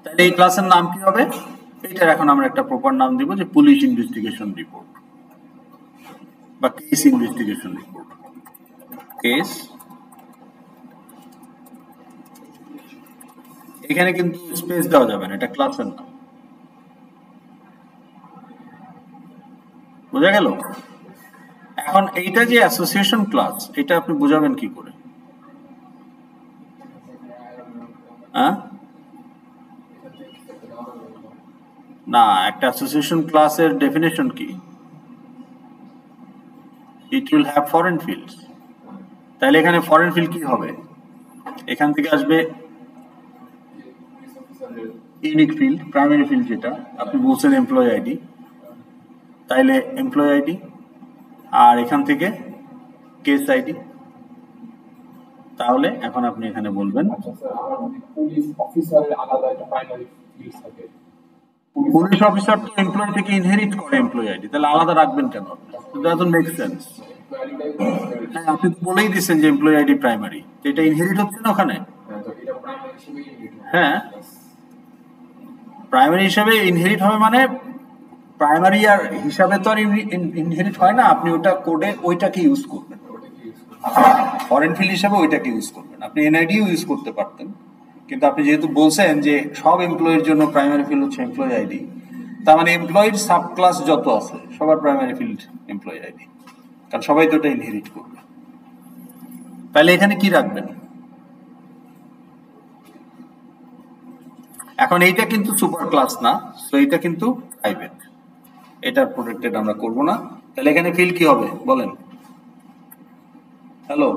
তাহলে এই ক্লাসের নাম কি হবে? এটার এখন আমরা একটা প্রপার নাম দিব, যে পুলিশ ইনভেস্টিগেশন রিপোর্ট বা কেস ইনভেস্টিগেশন রিপোর্ট। কেস, এখানে কিন্তু স্পেস দেওয়া যাবে না, এটা ক্লাসের নাম। বোঝা গেল? এখন এইটা যে অ্যাসোসিয়েশন ক্লাস, এটা আপনি বোঝাবেন কি করে? হ্যাঁ, না, একটা অ্যাসোসিয়েশন ক্লাসের ডেফিনেশন কি? It will have foreign fields. তাহলে এখানে ফরেন ফিল্ড কি হবে? এখান থেকে আসবে ইউনিক ফিল্ড, প্রাইমারি ফিল্ড যেটা আপনি বলছেন এমপ্লয়ি আইডি, তাইলে এমপ্লয়ি আইডি, আর এখান থেকে কেস আইডি। তাহলে এখন আপনি এখানে বলবেন পুলিশ অফিসারের আলাদা একটা প্রাইমারি ফিল্ড থাকে। পুলিশ অফিসার তো এমপ্লয়ি থেকে ইনহেরিট করে এমপ্লয়ি আইডি, তাহলে আলাদা রাখবেন কেন? Doesn't make sense. হ্যাঁ, আপনি বলেই দিচ্ছেন যে এমপ্লয়ি আইডি প্রাইমারি, এটা ইনহেরিট হচ্ছে না ওখানে। হ্যাঁ, প্রাইমারি হিসাবে ইনহেরিট হবে, মানে প্রাইমারি আর হিসাবে তো আর ইনহেরিট হয় না। আপনি ওটা কোডে ওইটাকে ইউজ করবেন। ফরেন ফিল্ড হিসাবে ওইটাকে ইউজ করবেন। আপনি এনআইডি ইউজ করতে পারতেন, কিন্তু আপনি যেহেতু বলছেন যে সব এমপ্লয়ির জন্য প্রাইমারি ফিল্ড হচ্ছে এমপ্লয়ি আইডি, তার মানে এমপ্লয়ির সাব ক্লাস যত আছে সবার প্রাইমারি ফিল্ড এমপ্লয়ি আইডি, কারণ সবাই তো এটা ইনহেরিট করবে। তাহলে এখানে কি রাখবেন? এখন এইটা কিন্তু সুপার ক্লাস না, তো এইটা কিন্তু প্রাইভেট, এটার প্রোটেক্টেড আমরা করব না। তাহলে এখানে ফিল্ড কি হবে বলেন? হ্যালো,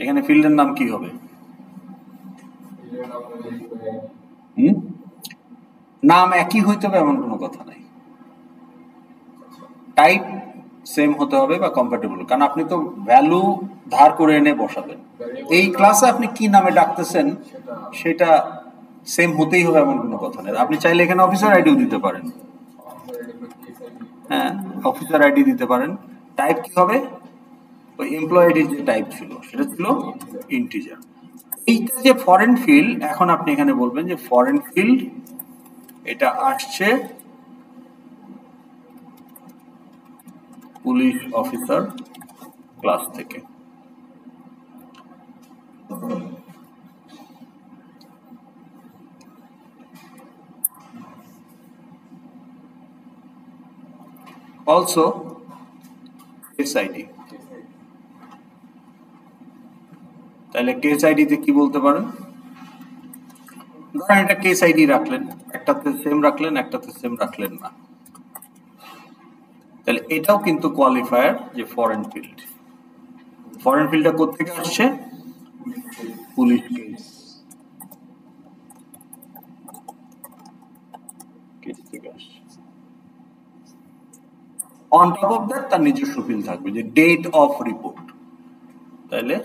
এখানে ফিল্ডের নাম কি হবে? নাম একই হইতে হবে এমন কোনো কথা নাই, টাইপ সেম হতে হবে বা কম্প্যাটেবল, কারণ আপনি তো ভ্যালু ধার করে এনে বসাবেন। এই ক্লাসে আপনি কি নামে ডাকতেছেন সেটা সেম হতেই হবে এমন কোনো কথা নেই। আপনি চাইলে এখানে অফিসার আইডিও দিতে পারেন, হ্যাঁ অফিসার আইডি দিতে পারেন। টাইপ কি হবে? ওই এমপ্লয়ি আইডির যে টাইপ ছিল সেটা ছিল ইন্টিজার। এইটা যে ফরেন ফিল্ড, এখন আপনি এখানে বলবেন যে ফরেন ফিল্ড এটা আসছে পুলিশ অফিসার ক্লাস থেকে। অলসো কেস আইডি, তাহলে কেস আইডিতে কি বলতে পারেন? ধরেন এটা কেস আইডি রাখলেন, একটাতে সেম রাখলেন, একটাতে সেম রাখলেন না, তাহলে এটাও কিন্তু কোয়ালিফায়ার যে ফরেন ফিল্ড। ফরেন ফিল্ডটা কোথেকে আসছে? পুলিশ কেস থেকে আসছে। অন টপ অফ দ্যাট তার নিজস্ব ফিল্ড থাকবে যে ডেট অফ রিপোর্ট, তাহলে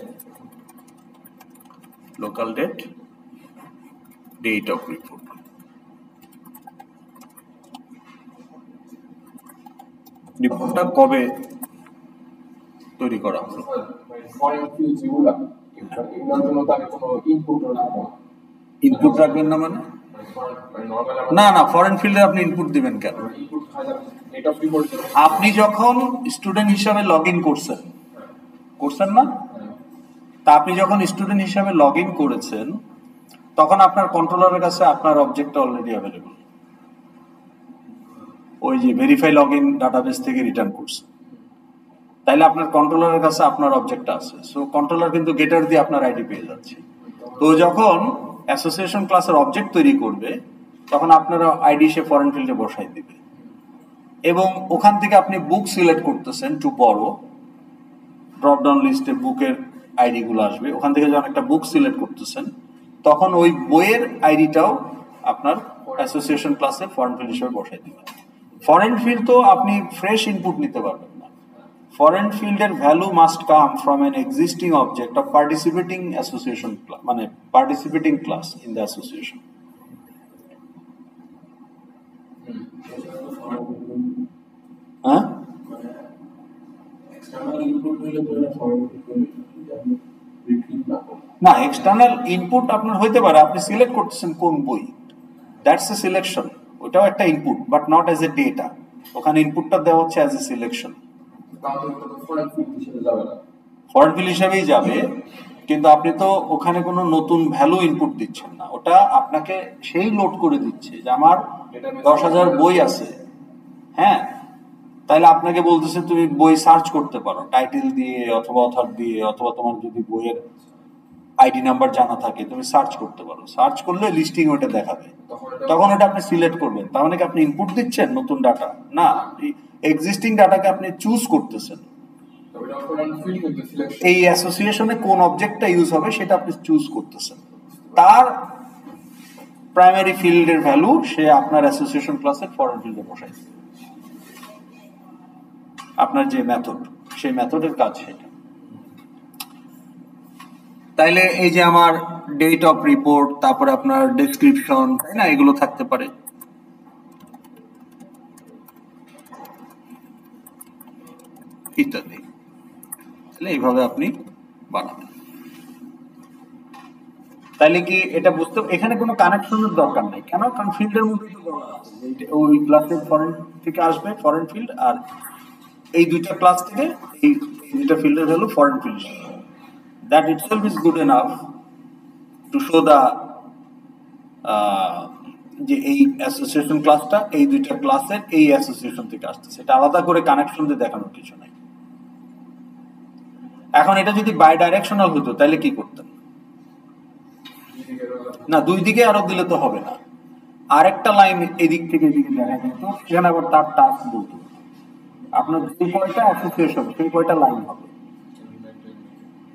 local date, date of report. রিপোর্টটা কবে তৈরি করা হলো? ইনপুট রাখবেন না মানে? না না, ফরেন ফিল্ডে আপনি ইনপুট দিবেন কেন? আপনি যখন স্টুডেন্ট হিসাবে লগ ইন করছেন না, তা আপনি যখন স্টুডেন্ট হিসাবে লগ ইন করেছেন তখন আপনার কন্ট্রোলারের কাছে আপনার অবজেক্টটা অলরেডি অ্যাভেলেবল, ওই যে ভেরিফাই লগ ইন ডাটাবেস থেকে রিটার্ন করছে, তাইলে আপনার কন্ট্রোলারের কাছে আপনার অবজেক্টটা আছে। সো কন্ট্রোলার কিন্তু গেটার দিয়ে আপনার আইডি পেয়ে যাচ্ছে। তো যখন অ্যাসোসিয়েশন ক্লাসের অবজেক্ট তৈরি করবে তখন আপনার আইডি সে ফরেন ফিল্ডে বসাই দিবে, এবং ওখান থেকে আপনি বুক সিলেক্ট করতেছেন টু বড়, ড্রপ ডাউন লিস্টে বুকের আইডি গুলো আসবে, ওখান থেকে যখন একটা বুক সিলেক্ট করতেছেন তখন ওই বইয়ের আইডিটাও আপনার অ্যাসোসিয়েশন ক্লাসে ফরেন ফিল্ড হিসেবে বসাই দিবেন। ফরেন ফিল্ড তো আপনি ফ্রেশ ইনপুট নিতে পারবেন না, ফরেন ফিল্ডের value must come from an existing object of participating association, মানে participating class in the association. হ্যাঁ, না এক্সটার্নাল ইনপুট আপনার হইতে পারে, আপনি সিলেক্ট করতেছেন কোন বই, দ্যাটস এ সিলেকশন, ওটাও একটা input but not as a data, ওখানে ইনপুটটা দেওয়া হচ্ছে as a selection. Foreign field হিসেবেই যাবে, কিন্তু আপনি তো ওখানে কোনো নতুন ভ্যালু ইনপুট দিচ্ছেন না, ওটা আপনাকে সেই লোড করে দিচ্ছে যে আমার 10,000 বই আছে, হ্যাঁ, তাহলে আপনাকে বলতেছে তুমি বই সার্চ করতে পারো টাইটেল দিয়ে অথবা অথর দিয়ে, অথবা তোমার যদি বইয়ের আইডি নাম্বার জানা থাকে তুমি সার্চ করতে পারো, সার্চ করলে লিস্টিং ওটা দেখাবে, তখন ওটা আপনি সিলেক্ট করবেন। তার মানে কি আপনি ইনপুট দিচ্ছেন নতুন ডাটা? না, এক্সিস্টিং ডাটাকে আপনি চুজ করতেছেন, এই অ্যাসোসিয়েশনে কোন অবজেক্টটা ইউজ হবে সেটা আপনি চুজ করতেছেন, তার প্রাইমারি ফিল্ডের ভ্যালু সে আপনার অ্যাসোসিয়েশন ক্লাসের ফরেন ফিল্ডে বসাই দিবে। আপনার যে মেথড, সেই মেথডের কাজ সেটা। তাইলে এই যে আমার ডেট অফ রিপোর্ট, তারপরে আপনার ডেসক্রিপশন, তাই না, এগুলো থাকতে পারে। ইত্যাদি, তাহলে এইভাবে আপনি বানাবেন। তাইলে কি এটা বুঝতে, এখানে কোনো কানেকশনের দরকার নাই কেন? কারণ ফিল্ডের মধ্যেই তো বলা আছে ওই ক্লাসের ফরেন থেকে আসবে ফরেন ফিল্ড, আর এই দুইটা ক্লাস থেকে এই দুইটা ফিল্ডের হলো foreign field. That itself is good enough to show the যে এই অ্যাসোসিয়েশন ক্লাসটা এই দুইটা ক্লাসের এই অ্যাসোসিয়েশন থেকে আসছে, সেটা আলাদা করে কানেকশন দিয়ে দেখানোর কিছু নাই। এখন এটা যদি বাই ডাইরেকশনাল হতো তাহলে কি করতেন? না, দুই দিকে আরো দিলে তো হবে না, আরেকটা লাইন এদিক থেকে এদিকে দেখা যেত, সেখানে আবার তার টাস্ক বলতো আপনার যে কয়টা অ্যাসোসিয়েশন সেই কয়টা লাইন হবে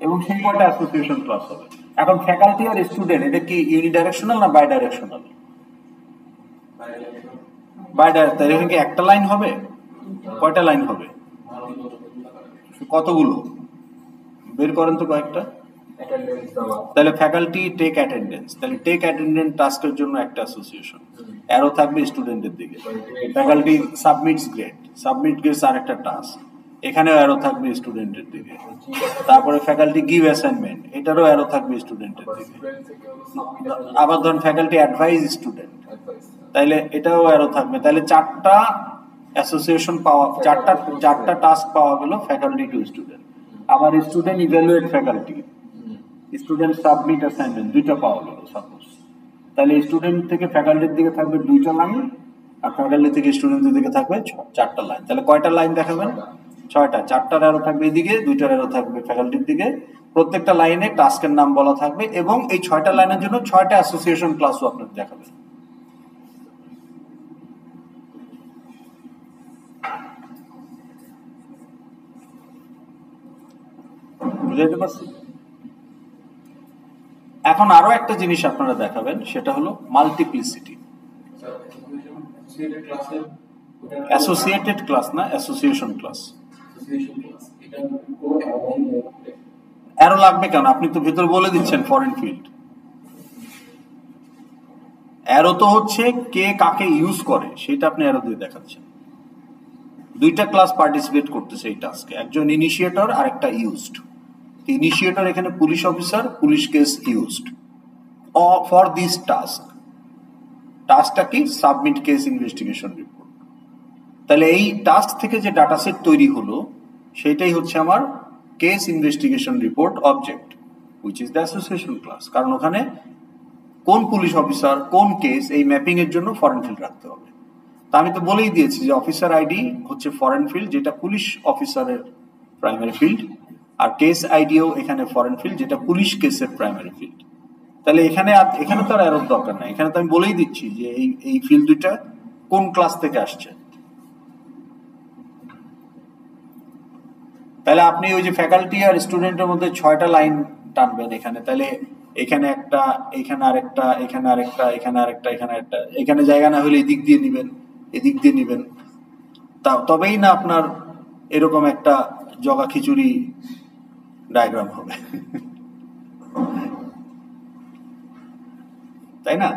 এবং সেই কয়টা অ্যাসোসিয়েশন ক্লাস হবে। এখন ফ্যাকাল্টি আর স্টুডেন্ট এটা কি ইউনিডাইরেকশনাল না বাই ডাইরেকশনাল? By directional. তাহলে এখানে কি একটা লাইন হবে? কয়টা লাইন হবে? কতগুলো বের করেন তো কয়েকটা। তাহলে ফ্যাকাল্টি টেক অ্যাটেন্ডেন্স, তাহলে টেক অ্যাটেন্ডেন্স টাস্কের জন্য একটা অ্যাসোসিয়েশন, অ্যারো থাকবে স্টুডেন্টের দিকে। Faculty submits grade, submit grades আরেকটা টাস্ক, এখানেও অ্যারো থাকবে স্টুডেন্টের দিকে। তারপরে ফ্যাকাল্টি গিভ অ্যাসাইনমেন্ট, এটারও অ্যারো থাকবে স্টুডেন্টের দিকে। আবার ধরুন ফ্যাকাল্টি অ্যাডভাইস স্টুডেন্ট, তাইলে এটাও অ্যারো থাকবে। তাহলে চারটা অ্যাসোসিয়েশন পাওয়া, চারটা টাস্ক পাওয়া গেল ফ্যাকাল্টি টু স্টুডেন্ট। আবার student evaluate faculty, student submit assignment, দুইটা পাওয়া গেল সাপোজ। তাহলে স্টুডেন্ট থেকে ফ্যাকাল্টির দিকে থাকবে দুইটা লাইন, আর ফ্যাকাল্টি থেকে স্টুডেন্টের দিকে থাকবে চারটা লাইন। তাহলে কয়টা লাইন দেখাবেন? ছয়টা। চারটার অ্যারো থাকবে এদিকে, দুইটার অ্যারো থাকবে ফ্যাকাল্টির দিকে। প্রত্যেকটা লাইনে টাস্কের নাম বলা থাকবে এবং এই ছয়টা লাইনের জন্য ছয়টা অ্যাসোসিয়েশন ক্লাসও আপনার দেখাবেন। বুঝাইতে পারছি? এখন আরো একটা জিনিস আপনারা দেখাবেন, সেটা হলো মাল্টিপ্লিসিটি। অ্যাসোসিয়েটেড ক্লাস না, অ্যাসোসিয়েশন ক্লাস। অ্যারো লাগবে কেন? আপনি তো ভেতর বলে দিচ্ছেন ফরেন ফিল্ড। অ্যারো তো হচ্ছে কে কাকে ইউজ করে সেটা আপনি অ্যারো দিয়ে দেখাচ্ছেন। দুইটা ক্লাস পার্টিসিপেট করতেছে এই টাস্কে, একজন ইনিশিয়েটর আর একটা ইউজড। ইনিশিয়েটর এখানে police officer, police case used for this task. টাস্কটা কি? Submit case investigation report. তাহলে এই টাস্ক থেকে যে ডাটা সেট তৈরি হলো সেটাই হচ্ছে আমার case investigation report object, which is the association class. কারণ ওখানে কোন পুলিশ অফিসার কোন কেস এই ম্যাপিং এর জন্য ফরেন ফিল্ড রাখতে হবে। তা আমি তো বলেই দিয়েছি যে অফিসার আইডি হচ্ছে ফরেন ফিল্ড, যেটা পুলিশ অফিসারের প্রাইমারি ফিল্ড, আর কেস আইডিও এখানে ফরেন ফিল্ড, যেটা পুলিশ কেসের প্রাইমারি ফিল্ড। তাহলে এখানে তো আর অ্যারোর দরকার নাই, এখানে তো আমি বলেই দিচ্ছি যে এই ফিল্ড দুইটা কোন ক্লাস থেকে আসছে। তাহলে আপনি ওই যে ফ্যাকাল্টি আর স্টুডেন্টের মধ্যে ছয়টা লাইন টানবেন এখানে, তাহলে এখানে একটা, এখানে আরেকটা, এখানে আরেকটা, এখানে আরেকটা, এখানে একটা, এখানে জায়গা না হলে এদিক দিয়ে নিবেন, এদিক দিয়ে নিবেন, তবেই না আপনার এরকম একটা জগা খিচুড়ি ডায়াগ্রাম হবে, তাই না?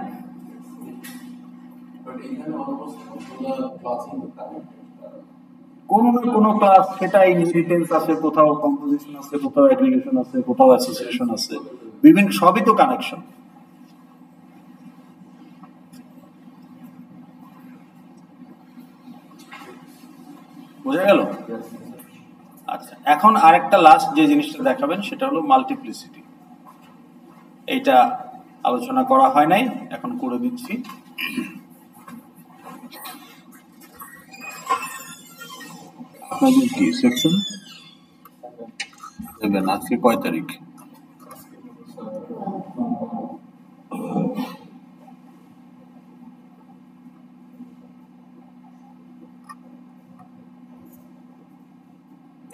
কোন না কোন ক্লাস, সেটা ইনহেরিটেন্স আছে, কোথাও কম্পোজিশন আছে, কোথাও অ্যাগ্রিগেশন আছে, কোথাও অ্যাসোসিয়েশন আছে, বিভিন্ন সবই তো কানেকশন। বোঝা গেল? আচ্ছা, এখন আরেকটা লাস্ট যে জিনিসটা দেখাবেন সেটা হলো মাল্টিপ্লিসিটি। এইটা আলোচনা করা হয় নাই, এখন করে দিচ্ছি। আপনাদের কি সেকশন দেবেন? আজকে কয় তারিখ?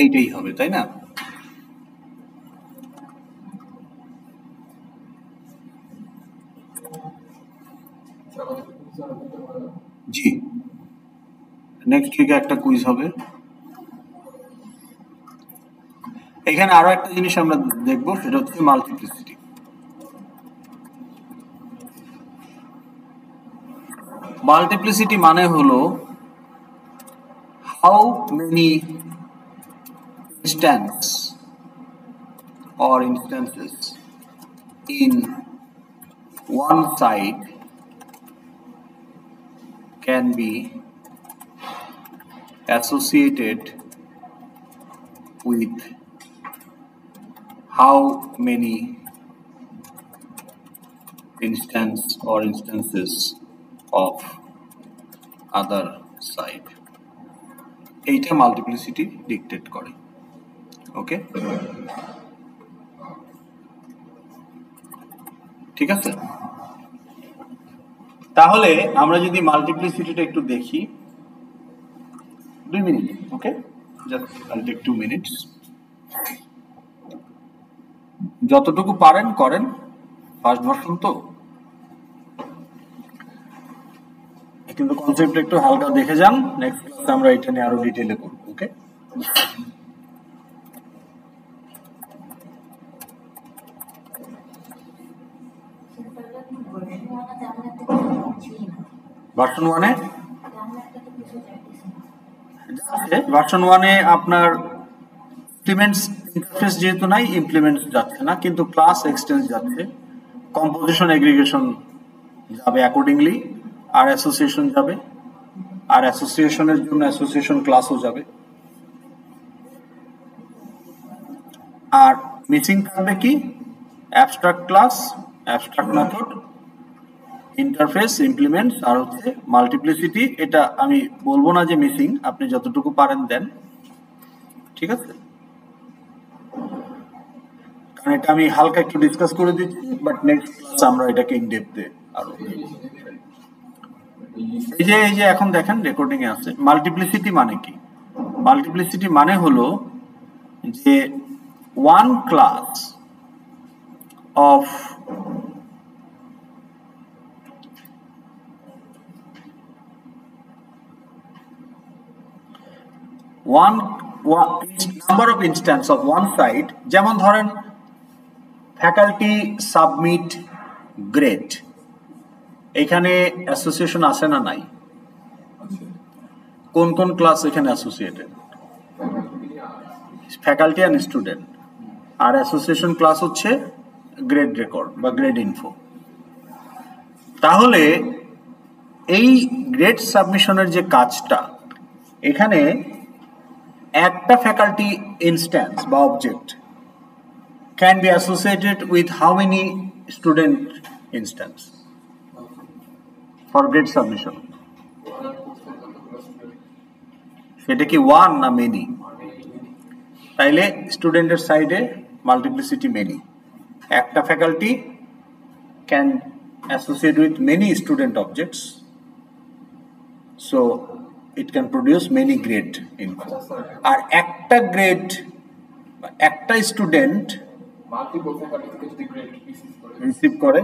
এইটাই হবে, তাই না? জি, নেক্সট উইকে একটা কুইজ হবে। এখানে আরো একটা জিনিস আমরা দেখবো, সেটা হচ্ছে মাল্টিপ্লিসিটি। মাল্টিপ্লিসিটি মানে হলো how many instance or instances in one site can be associated with how many instances of other side, এইটা মাল্টিপ্লিসিটি ডিকটেট করে। ওকে, ঠিক আছে। তাহলে আমরা যদি মাল্টিপ্লিসিটিটা একটু দেখি, 2 মিনিট। ওকে, জাস্ট আইল টেক 2 মিনিটস। যতটুকু পারেন করেন, ফার্স্ট ভার্সন তো, কিন্তু কনসেপ্ট একটু হালকা দেখে যান। নেক্সট ক্লাসে আমরা এটা নিয়ে আরো ডিটেইলে করব। ওকে, ভার্সন 1-এ ভার্সন 1-এ আপনার ইমপ্লিমেন্টস ইন্টারফেস যেহেতু নাই, ইমপ্লিমেন্টস যাচ্ছে না, কিন্তু ক্লাস এক্সটেন্স যাচ্ছে, কম্পোজিশন এগ্রিগেশন যাবে অ্যাকর্ডিংলি, আর অ্যাসোসিয়েশন যাবে, আর অ্যাসোসিয়েশনের জন্য অ্যাসোসিয়েশন ক্লাসও যাবে। আর মিসিং থাকবে কি? Abstract class, abstract method, interface, implements, আর হচ্ছে মাল্টিপ্লিসিটি। এটা আমি বলবো না যে মিসিং, আপনি যতটুকু পারেন দেন, ঠিক আছে? কারণ এটা আমি হালকা একটু ডিসকাস করে দিচ্ছি, বাট নেক্সট ক্লাস আমরা এটাকে ইন ডেপথে আরো। এই যে এখন দেখেন রেকর্ডিং এ আছে, মাল্টিপ্লিসিটি মানে কি? মাল্টিপ্লিসিটি মানে হলো যে one class of number of instance of one side. যেমন ধরেন ফ্যাকাল্টি সাবমিট গ্রেড, এখানে অ্যাসোসিয়েশন আছে না নাই? কোন কোন ক্লাস এখানে অ্যাসোসিয়েটেড? Faculty and student. আর অ্যাসোসিয়েশন ক্লাস হচ্ছে গ্রেড রেকর্ড বা গ্রেড ইনফো। তাহলে এই গ্রেড সাবমিশনের যে কাজটা, এখানে একটা ফ্যাকাল্টি ইনস্ট্যান্স বা object can be associated with how many student instance for grade submission? সেটা কি ওয়ান না মেনি? তাইলে স্টুডেন্টের সাইডে মাল্টিপ্লিসিটি মেনি। একটা faculty can associate with many student objects, so it can produce many grade info. আর একটা grade, একটা student receive করে,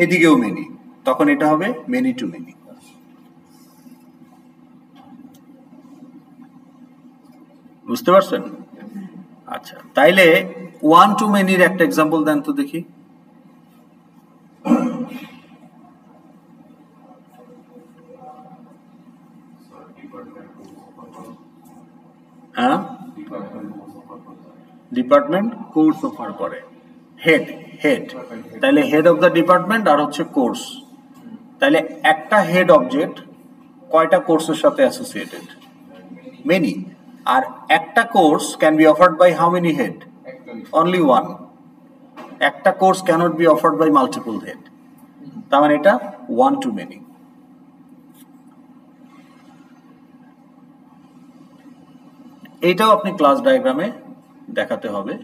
এদিকেও মেনি, তখন এটা হবে মেনি টু মেনি। বুঝতে পারছেন? আচ্ছা, তাইলে ওয়ান টু মেনির একটা এক্সাম্পল দেন তো দেখি। হ্যাঁ, ডিপার্টমেন্ট কোর্স অফার করে, হেড হেড, তাহলে হেড অফ দ্য ডিপার্টমেন্ট আর হচ্ছে কোর্স। তাহলে একটা হেড অবজেক্ট কয়টা কোর্সের সাথে অ্যাসোসিয়েটেড? মেনি। আর একটা course can be offered by how many head? Only one. একটা course cannot be offered by multiple head, তার মানে এটা ওয়ান টু মেনি। এইটাও আপনি ক্লাস ডায়াগ্রামে দেখাতে হবে।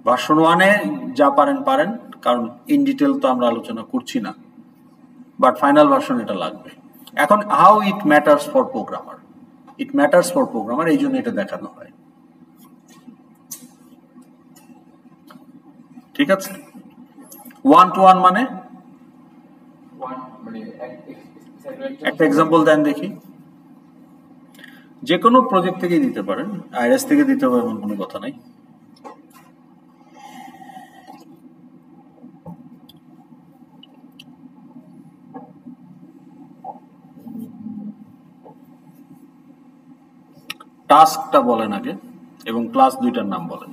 ভার্সন 1-এ যা পারেন পারেন, কারণ ইন ডিটেল তো আমরা আলোচনা করছি না, বাট ফাইনাল ভার্সন এটা লাগবে। এখন how it matters for programmer, it matters for programmer, এই জন্য এটা দেখানো হয়। ঠিক আছে? ওয়ান টু ওয়ান মানে একটা এক্সাম্পল দেন দেখি। যে কোনো প্রজেক্ট থেকে দিতে পারেন, আইএস থেকে দিতে হবে এমন কোনো কথা নাই। টাস্কটা বলেন আগে এবং ক্লাস দুইটার নাম বলেন।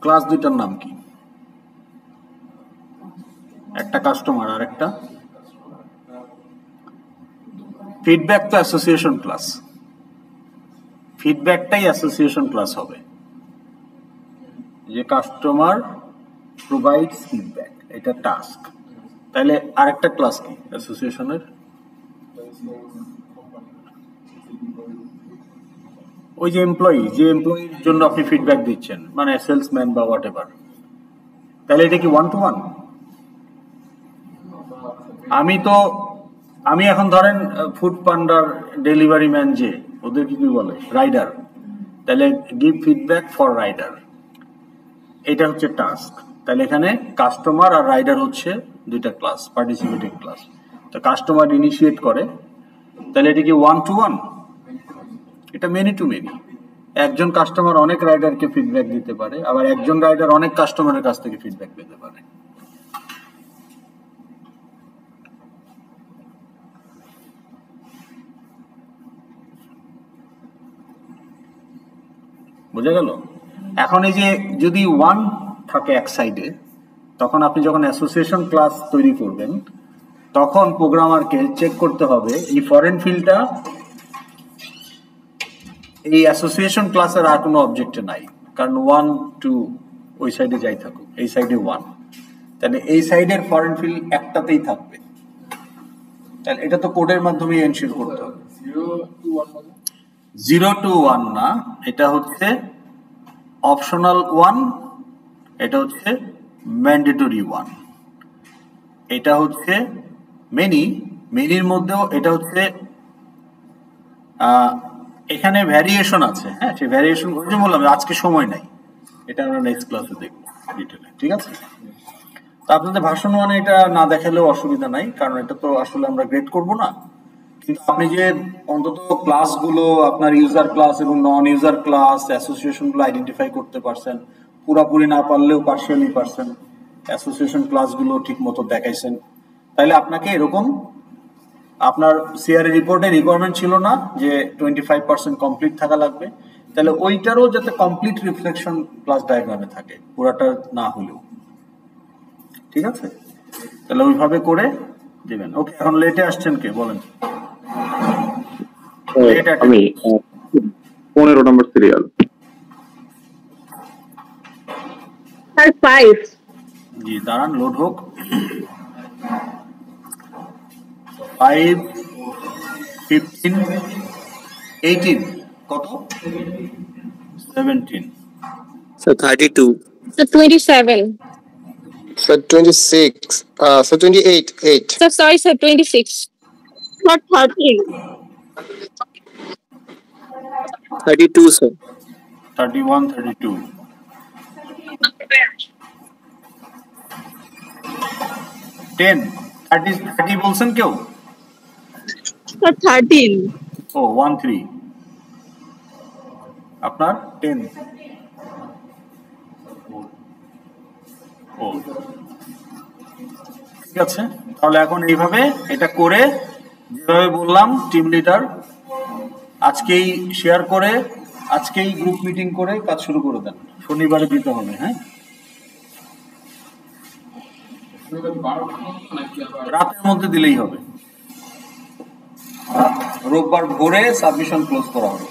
ক্লাস দুইটার নাম কি? একটা কাস্টমার আর একটা ফিডব্যাক। তো অ্যাসোসিয়েশন ক্লাস, ফিডব্যাকটাই অ্যাসোসিয়েশন ক্লাস হবে, যে কাস্টমার প্রোভাইডস ফিডব্যাক, এটা টাস্ক। তাহলে আরেকটা ক্লাস কি অ্যাসোসিয়েশনের? ওই যে এমপ্লয়ি, যে এমপ্লয়ির জন্য আপনি ফিডব্যাক দিচ্ছেন, মানে সেলসম্যান বা হোয়াট এভার। তাহলে এটা কি 1 to 1? আমি এখন ধরেন ফুড পান্ডার ডেলিভারি ম্যান, যে ওদেরকে কি বলে রাইডার, তাহলে গিভ ফিডব্যাক ফর রাইডার, এটা হচ্ছে টাস্ক। তাহলে এখানে কাস্টমার আর রাইডার হচ্ছে দুইটা ক্লাস, পার্টিসিপেটিং ক্লাস। তো কাস্টমার ইনিশিয়েট করে, তাহলে এটা কি 1 to 1? এটা মেনি টু মেনি। একজন কাস্টমার অনেক রাইডারকে ফিডব্যাক দিতে পারে, আবার একজন রাইডার অনেক কাস্টমারের কাছ থেকে ফিডব্যাক পেতে পারে। বুঝা গেল? এখন এই যে যদি 1 থাকে এক সাইডে, তখন আপনি যখন অ্যাসোসিয়েশন ক্লাস তৈরি করবেন, তখন প্রোগ্রামারকে চেক করতে হবে এই ফরেন ফিল্ডটা এই অ্যাসোসিয়েশন ক্লাসের আর কোনো অবজেক্টে নাই, কারণ 1 2 ওই সাইডে যাই থাকুক, এই সাইডে 1, তাহলে এই সাইডের ফরেন ফিল্ড একটাতেই থাকবে। তাহলে এটা তো কোডের মাধ্যমে এনশিওর করতে হবে। 0 to 1 না, এটা হচ্ছে অপশনাল 1, এটা হচ্ছে ম্যান্ডেটরি 1, এটা হচ্ছে মেনির মধ্যেও এটা হচ্ছে এখানে ভ্যারিয়েশন আছে। হ্যাঁ, সেই ভ্যারিয়েশন ওই যে বললাম আজকে সময় নাই, এটা আমরা নেক্সট ক্লাসে দেখবো ডিটেলে, ঠিক আছে? তো আপনাদের ভার্সন 1 এটা না দেখালেও অসুবিধা নাই, কারণ এটা তো আসলে আমরা গ্রেড করব না। কিন্তু আপনি যে অন্তত ক্লাসগুলো আপনার ইউজার ক্লাস এবং নন ইউজার ক্লাস অ্যাসোসিয়েশনগুলো আইডেন্টিফাই করতে পারছেন, পুরাপুরি না পারলেও পার্শিয়ালি পারছেন, অ্যাসোসিয়েশন ক্লাসগুলো ঠিক মতো দেখাইছেন, তাহলে আপনাকে এরকম আপনার সিআরএ রিপোর্টে রিকোয়ারমেন্ট ছিল না যে 25% কমপ্লিট থাকা লাগবে, তাহলে ওইটারও যাতে কমপ্লিট রিফ্লেকশন ক্লাস ডায়াগ্রামে থাকে, পুরাটা না হলেও, ঠিক আছে? তাহলে ওইভাবে করে দিবেন। ওকে, এখন লেটে আসছেন কে বলেন? আমি 15 নম্বর সিরিয়াল। স্যার 5। জি দাঁড়ান, লোড হোক। 5 15 18 কত? 17। Sir 32। Sir 27. Sir 26. Sir 28. 8. Sir sorry sir 26. Sir 13. 32 sir. 31 32 10 30 বলছেন কেউ? Sir 13. ও 13 আপনার 10 ও ঠিক আছে। তাহলে এখন এইভাবে এটা করে যেভাবে বললাম টিম লিডার আজকেই শেয়ার করে আজকেই গ্রুপ মিটিং করে কাজ শুরু করে দেন, শনিবারে দিতে হবে। হ্যাঁ, রাতের মধ্যে দিলেই হবে, রোববার ভোরে সাবমিশন ক্লোজ করা হবে।